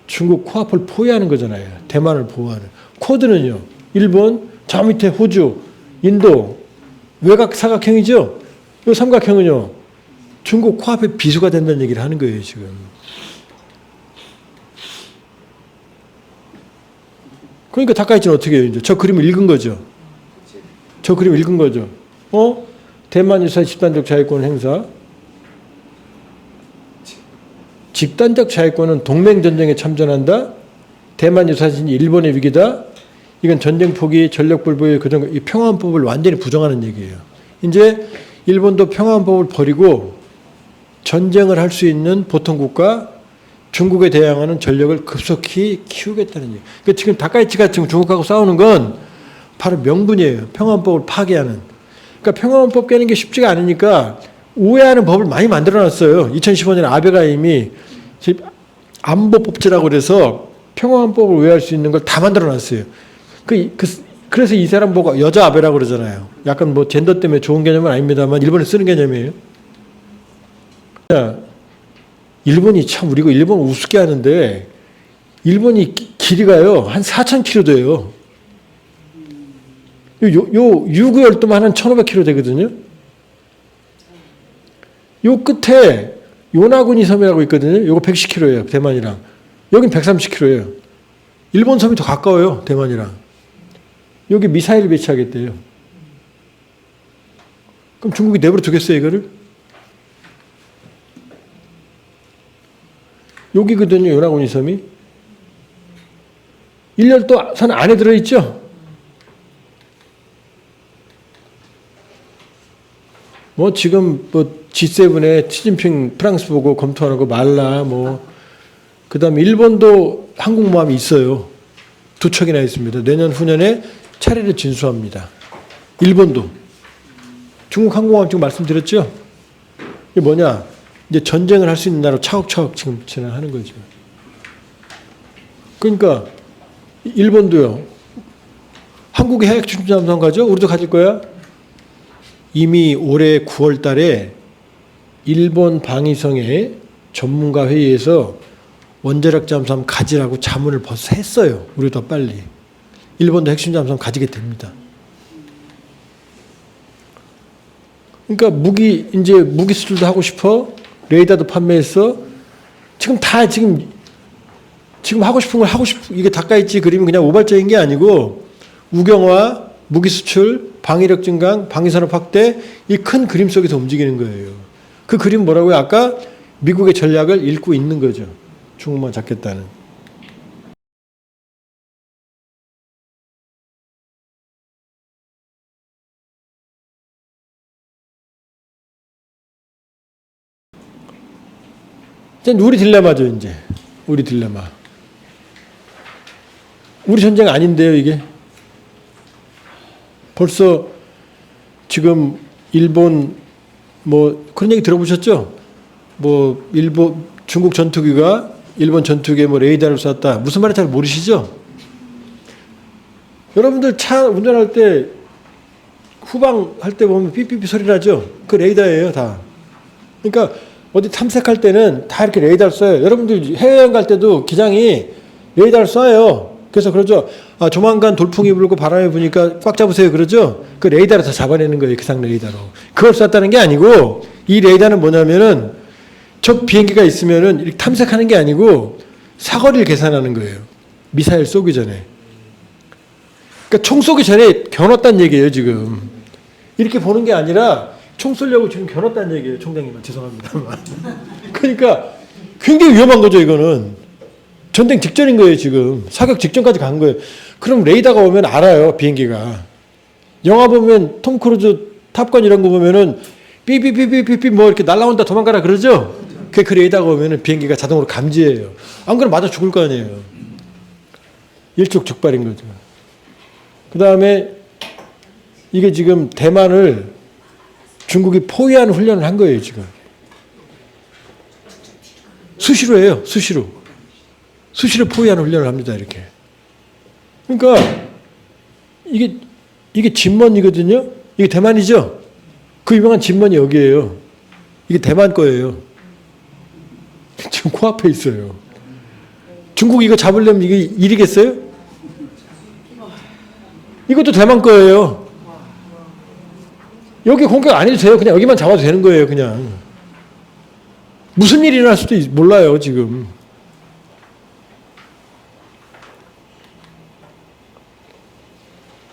중국 코앞을 포위하는 거잖아요. 대만을 보호하는. 코드는요. 일본, 저 밑에 호주, 인도, 외곽 사각형이죠? 이 삼각형은요. 중국 코앞에 비수가 된다는 얘기를 하는 거예요, 지금. 그러니까 다카이치는 어떻게 해요? 이제 저 그림을 읽은 거죠. 저 그림을 읽은 거죠. 대만 유사의 집단적 자위권 행사. 집단적 자위권은 동맹전쟁에 참전한다. 대만 유사신 일본의 위기다. 이건 전쟁 포기, 전력 불보의 이 평화헌법을 완전히 부정하는 얘기예요. 이제 일본도 평화헌법을 버리고 전쟁을 할 수 있는 보통국가 중국에 대항하는 전력을 급속히 키우겠다는 얘기. 그러니까 지금 다카이치가 지금 중국하고 싸우는 건 바로 명분이에요. 평화헌법을 파괴하는. 그러니까 평화헌법 깨는 게 쉽지가 않으니까 우회하는 법을 많이 만들어놨어요. 2015년에 아베가 이미 안보법제라고 그래서 평화헌법을 우회할 수 있는 걸 다 만들어놨어요. 그래서 이 사람 보고 여자 아베라고 그러잖아요. 약간 뭐 젠더 때문에 좋은 개념은 아닙니다만 일본에 쓰는 개념이에요. 일본이 참 우리가 일본 우습게 하는데 일본이 길이가요 한 4,000km 돼요. 요 유구열도만 한 1,500km 되거든요. 요 끝에 요나구니 섬이라고 있거든요. 요거 110km예요. 대만이랑. 여긴 130km예요. 일본 섬이 더 가까워요. 대만이랑. 여기 미사일 배치하겠대요. 그럼 중국이 내버려 두겠어요, 이거를? 여기거든요, 요나구니 섬이. 1년도 선 안에 들어있죠? 뭐 지금 뭐 G7에 시진핑 프랑스 보고 검토하라고 말라 뭐 그다음에 일본도 항공모함이 있어요. 2척이나 있습니다. 내년 후년에 차례를 진수합니다. 일본도. 중국 항공모함 지금 말씀드렸죠? 이게 뭐냐? 이제 전쟁을 할 수 있는 나라로 차곡차곡 지금 진행하는 거죠. 그러니까 일본도요. 한국이 해역 추진잠수함 가죠? 우리도 가질 거야? 이미 올해 9월 달에 일본 방위성의 전문가 회의에서 원자력 잠수함 가지라고 자문을 벌써 했어요. 우리도 빨리. 일본도 핵심 잠수함 가지게 됩니다. 그러니까 이제 무기 수출도 하고 싶어. 레이더도 판매했어. 지금 다 지금 하고 싶은 걸 하고 이게 닦아있지 그림이 그냥 우발적인 게 아니고 우경화, 무기 수출, 방위력 증강, 방위산업 확대 이 큰 그림 속에서 움직이는 거예요. 그 그림 뭐라고요? 아까 미국의 전략을 읽고 있는 거죠. 중국만 잡겠다는. 이제 우리 딜레마죠, 이제. 우리 딜레마. 우리 전쟁 아닌데요, 이게. 벌써 지금 일본 뭐 그런 얘기 들어보셨죠? 뭐 중국 전투기가 일본 전투기에 뭐 레이더를 쐈다. 무슨 말인지 잘 모르시죠? 여러분들 차 운전할 때 후방 할 때 보면 삐삐삐 소리 나죠? 그 레이더예요, 다. 그러니까 어디 탐색할 때는 다 이렇게 레이더를 쏴요. 여러분들 해외여행 갈 때도 기장이 레이더를 쏴요. 그래서 그러죠. 아, 조만간 돌풍이 불고 바람이 부니까 꽉 잡으세요. 그러죠. 그 레이더를 다 잡아내는 거예요. 기상 레이더로. 그걸 쐈다는 게 아니고 이 레이더는 뭐냐면은 적 비행기가 있으면은 이렇게 탐색하는 게 아니고 사거리를 계산하는 거예요. 미사일 쏘기 전에. 그러니까 총 쏘기 전에 겨눴다는 얘기예요, 지금. 이렇게 보는 게 아니라 총 쏘려고 지금 겨눴다는 얘기예요, 총장님은. 죄송합니다만. 그러니까 굉장히 위험한 거죠, 이거는. 전쟁 직전인 거예요, 지금. 사격 직전까지 간 거예요. 그럼 레이더가 오면 알아요, 비행기가. 영화 보면 톰 크루즈 탑건 이런 거 보면은 삐삐삐삐삐삐 뭐 이렇게 날아온다 도망가라 그러죠? 그 레이더가 오면은 비행기가 자동으로 감지해요. 안 그러면 맞아 죽을 거 아니에요. 일촉즉발인 거죠. 그 다음에 이게 지금 대만을 중국이 포위하는 훈련을 한 거예요, 지금. 수시로 해요, 수시로. 수시로 포위하는 훈련을 합니다, 이렇게. 그러니까, 이게 진먼이거든요? 이게 대만이죠? 그 유명한 진먼이 여기에요. 이게 대만 거예요. 지금 코앞에 있어요. 중국 이거 잡으려면 이게 일이겠어요? 이것도 대만 거예요. 여기 공격 안 해도 돼요. 그냥 여기만 잡아도 되는 거예요, 그냥. 무슨 일이 일어날 수도 몰라요, 지금.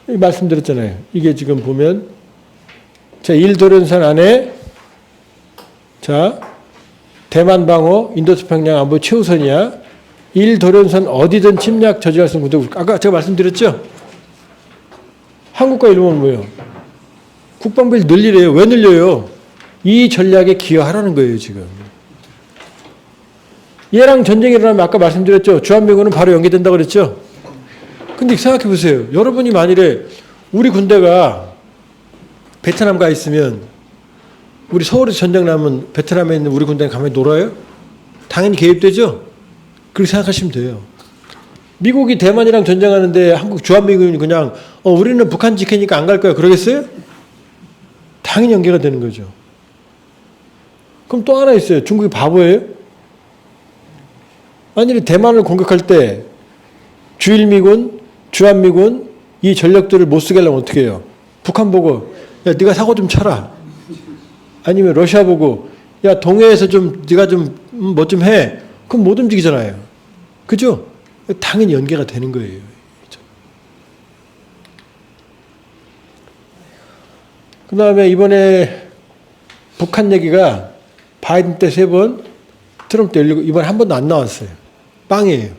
말씀드렸잖아요. 이게 지금 보면, 자, 1도련선 안에, 자, 대만 방어, 인도太平양 안보 최우선이야. 1도련선 어디든 침략 저지할 수 있는 군대. 아까 제가 말씀드렸죠? 한국과 일본은 뭐예요? 국방비를 늘리래요. 왜 늘려요? 이 전략에 기여하라는 거예요, 지금. 얘랑 전쟁이 일어나면 아까 말씀드렸죠? 주한미군은 바로 연계된다고 그랬죠? 근데 생각해 보세요. 여러분이 만일에 우리 군대가 베트남 가 있으면 우리 서울에서 전쟁 나면 베트남에 있는 우리 군대는 가만히 놀아요? 당연히 개입되죠? 그렇게 생각하시면 돼요. 미국이 대만이랑 전쟁하는데 한국 주한미군이 그냥 우리는 북한 지키니까 안 갈 거야 그러겠어요? 당연히 연계가 되는 거죠. 그럼 또 하나 있어요. 중국이 바보예요? 만일에 대만을 공격할 때 주일미군, 주한미군 이 전력들을 못 쓰게 하려면 어떻게 해요? 북한 보고 야 네가 사고 좀 쳐라. 아니면 러시아 보고 야 동해에서 좀 네가 좀 뭐 좀 해. 그럼 못 움직이잖아요. 그죠? 당연히 연계가 되는 거예요. 그 다음에 이번에 북한 얘기가 바이든 때 3번, 트럼프 때 17, 이번에 한 번도 안 나왔어요. 빵이에요.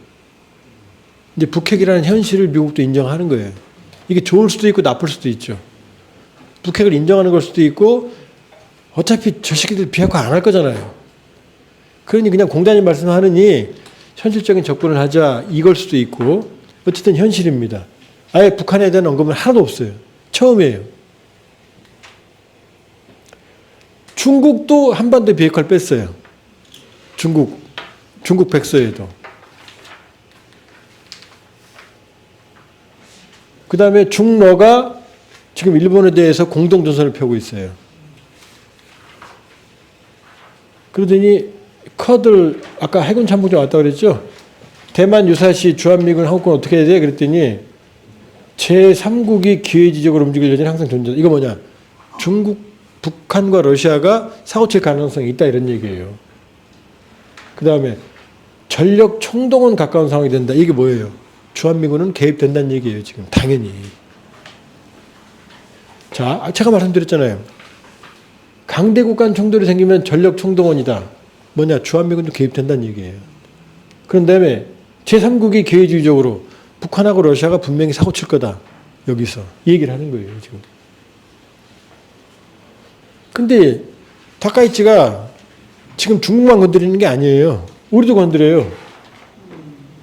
이제 북핵이라는 현실을 미국도 인정하는 거예요. 이게 좋을 수도 있고 나쁠 수도 있죠. 북핵을 인정하는 걸 수도 있고 어차피 저 새끼들 비핵화 안 할 거잖아요. 그러니 그냥 공단이 말씀하느니 현실적인 접근을 하자 이걸 수도 있고 어쨌든 현실입니다. 아예 북한에 대한 언급은 하나도 없어요. 처음이에요. 중국도 한반도 비핵화를 뺐어요. 중국 백서에도. 그 다음에 중러가 지금 일본에 대해서 공동전선을 펴고 있어요. 그러더니 커들 아까 해군 참모장 왔다고 그랬죠? 대만 유사시 주한미군 한국군 어떻게 해야 돼? 그랬더니 제3국이 기회지적으로 움직일 여지는 항상 존재한다. 이거 뭐냐? 중국, 북한과 러시아가 사고칠 가능성이 있다 이런 얘기예요. 그 다음에 전력 총동원 가까운 상황이 된다. 이게 뭐예요? 주한미군은 개입된다는 얘기예요. 지금 당연히. 자, 제가 말씀드렸잖아요. 강대국 간 충돌이 생기면 전력 총동원이다. 뭐냐? 주한미군도 개입된다는 얘기예요. 그런 다음에 제3국이 기회주의적으로 북한하고 러시아가 분명히 사고칠 거다. 여기서. 이 얘기를 하는 거예요. 지금. 근데 다카이치가 지금 중국만 건드리는 게 아니에요. 우리도 건드려요.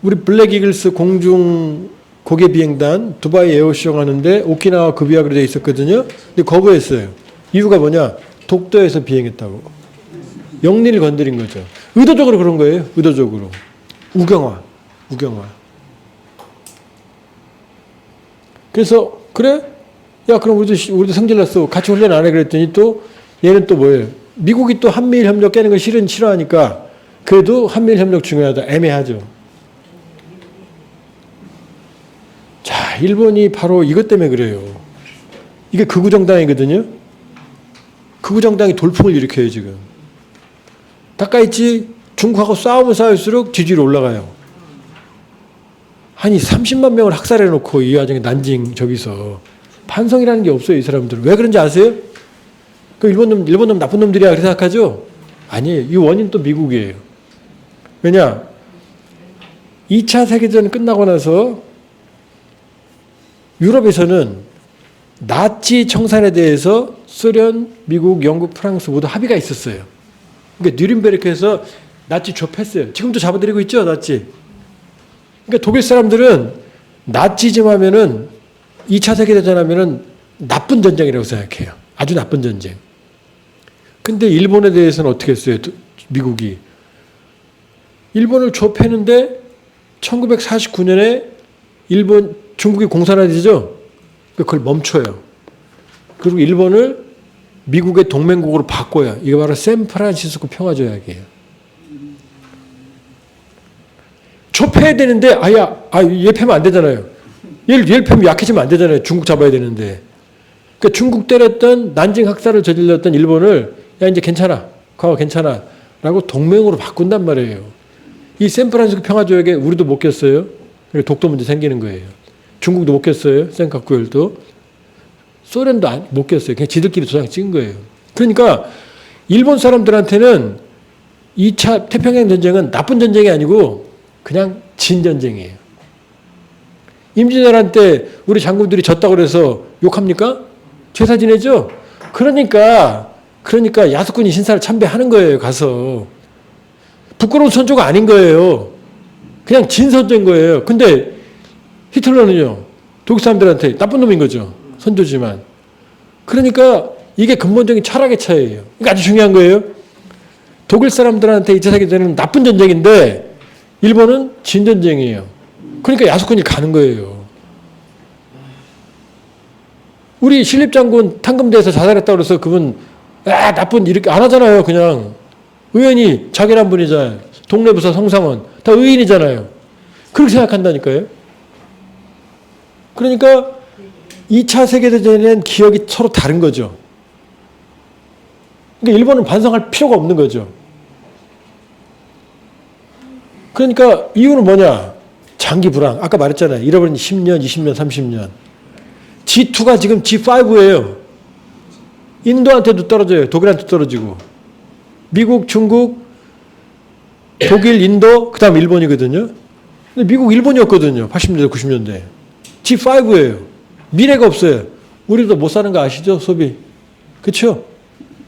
우리 블랙 이글스 공중 고개 비행단 두바이 에어쇼 하는데 오키나와 급유하기로 돼 있었거든요. 근데 거부했어요. 이유가 뭐냐? 독도에서 비행했다고. 영리를 건드린 거죠. 의도적으로 그런 거예요. 의도적으로. 우경화. 그래서 그래? 야 그럼 우리도 성질났어. 같이 훈련 안 해. 그랬더니 또 얘는 또 뭐예요? 미국이 또 한미일 협력 깨는 걸 싫어하니까 그래도 한미일 협력 중요하다. 애매하죠. 자, 일본이 바로 이것 때문에 그래요. 이게 극우 정당이거든요. 극우 정당이 돌풍을 일으켜요 지금. 다카이치 중국하고 싸우면 싸울수록 지지율이 올라가요. 아니 30만 명을 학살해놓고 이 와중에 난징 저기서 반성이라는 게 없어요 이 사람들은. 왜 그런지 아세요? 그 일본 놈 나쁜 놈들이야 그렇게 생각하죠? 아니에요. 이 원인 또 미국이에요. 왜냐? 2차 세계대전 끝나고 나서 유럽에서는 나치 청산에 대해서 소련, 미국, 영국, 프랑스 모두 합의가 있었어요. 그러니까 뉴른베르크에서 나치 좁혔어요. 지금도 잡아들이고 있죠, 나치. 그러니까 독일 사람들은 나치즘 하면은 2차 세계대전 하면은 나쁜 전쟁이라고 생각해요. 아주 나쁜 전쟁. 근데 일본에 대해서는 어떻게 했어요? 미국이. 일본을 좁혔는데 1949년에 중국이 공산화되죠? 그걸 멈춰요. 그리고 일본을 미국의 동맹국으로 바꿔요. 이게 바로 샌프란시스코 평화조약이에요. 좁혀야 되는데, 얘 패면 안 되잖아요. 얘를 패면 약해지면 안 되잖아요. 중국 잡아야 되는데. 그러니까 중국 때렸던 난징 학살을 저질렀던 일본을, 야, 이제 괜찮아. 과거 괜찮아. 라고 동맹으로 바꾼단 말이에요. 이 샌프란시스코 평화조약에 우리도 못 꼈어요. 독도 문제 생기는 거예요. 중국도 못 꼈어요. 센카쿠열도. 소련도 못 꼈어요. 그냥 지들끼리 도장 찍은 거예요. 그러니까 일본 사람들한테는 2차 태평양 전쟁은 나쁜 전쟁이 아니고 그냥 진 전쟁이에요. 임진왜란 때 우리 장군들이 졌다고 그래서 욕합니까? 제사 지내죠? 그러니까 야수꾼이 신사를 참배하는 거예요. 가서. 부끄러운 선조가 아닌 거예요. 그냥 진 선조인 거예요. 근데 히틀러는요. 독일 사람들한테 나쁜 놈인 거죠. 선조지만. 그러니까 이게 근본적인 철학의 차이예요. 그러니까 아주 중요한 거예요. 독일 사람들한테 2차 세계대전은 나쁜 전쟁인데 일본은 진 전쟁이에요. 그러니까 야수꾼이 가는 거예요. 우리 신립장군 탄금대에서 자살했다고 그래서 그분 나쁜 이렇게 안 하잖아요. 그냥 의원이 자결한 분이잖아요. 동네부사 성상원 다 의인이잖아요. 그렇게 생각한다니까요. 그러니까 2차 세계대전에는 기억이 서로 다른 거죠. 그러니까 일본은 반성할 필요가 없는 거죠. 그러니까 이유는 뭐냐? 장기 불황. 아까 말했잖아요. 잃어버린 10년, 20년, 30년. G2가 지금 G5예요. 인도한테도 떨어져요. 독일한테도 떨어지고. 미국, 중국, 독일, 인도, 그 다음 일본이거든요. 근데 미국, 일본이었거든요. 80년대, 90년대. G5예요. 미래가 없어요. 우리도 못 사는 거 아시죠? 소비. 그렇죠?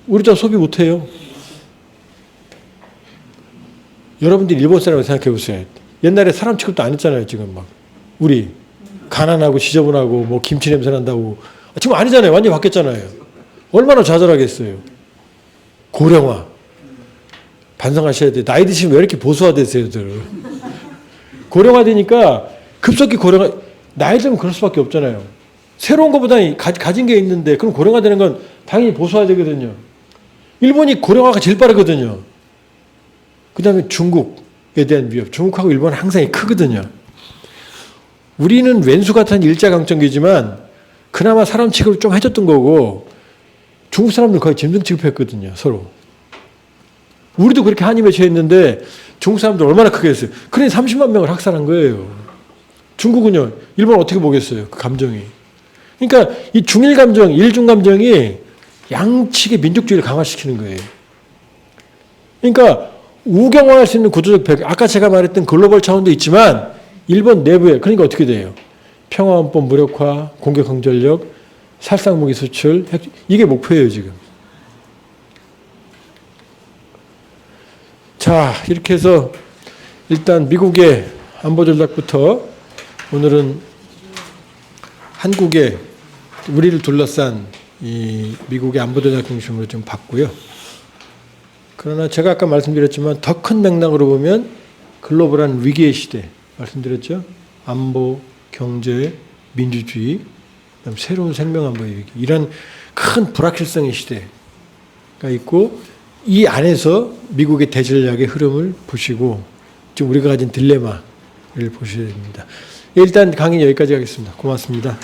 우리 다 소비 못해요. 여러분들이 일본 사람을 생각해 보세요. 옛날에 사람 취급도 안 했잖아요. 지금 막 우리 가난하고 지저분하고 뭐 김치 냄새 난다고. 지금 아니잖아요. 완전히 바뀌었잖아요. 얼마나 좌절하겠어요. 고령화. 반성하셔야 돼요. 나이 드시면 왜 이렇게 보수화되세요, 고령화되니까 급속히 나이 들면 그럴 수밖에 없잖아요. 새로운 것보다 가진 게 있는데 그럼 고령화되는 건 당연히 보수화되거든요. 일본이 고령화가 제일 빠르거든요. 그 다음에 중국에 대한 위협. 중국하고 일본은 항상 크거든요. 우리는 왼수 같은 일자강점기지만 그나마 사람 취급을 좀 해줬던 거고 중국 사람들 거의 짐승 취급했거든요. 서로. 우리도 그렇게 한이 맺혀 있는데 중국 사람들 얼마나 크게 했어요. 그래 30만 명을 학살한 거예요. 중국은요. 일본 어떻게 보겠어요. 그 감정이. 그러니까 이 중일 감정, 일중 감정이 양측의 민족주의를 강화시키는 거예요. 그러니까 우경화할 수 있는 구조적 벽, 아까 제가 말했던 글로벌 차원도 있지만 일본 내부에 그러니까 어떻게 돼요? 평화헌법 무력화, 공격 항전력, 살상무기 수출, 이게 목표예요 지금. 자 이렇게 해서 일단 미국의 안보 전략부터 오늘은 한국의 우리를 둘러싼 이 미국의 안보 전략 중심으로 좀 봤고요. 그러나 제가 아까 말씀드렸지만 더 큰 맥락으로 보면 글로벌한 위기의 시대 말씀드렸죠. 안보, 경제, 민주주의, 그다음 새로운 생명안보의 위기 이런 큰 불확실성의 시대가 있고 이 안에서 미국의 대전략의 흐름을 보시고 지금 우리가 가진 딜레마를 보셔야 됩니다. 일단 강의 여기까지 하겠습니다. 고맙습니다.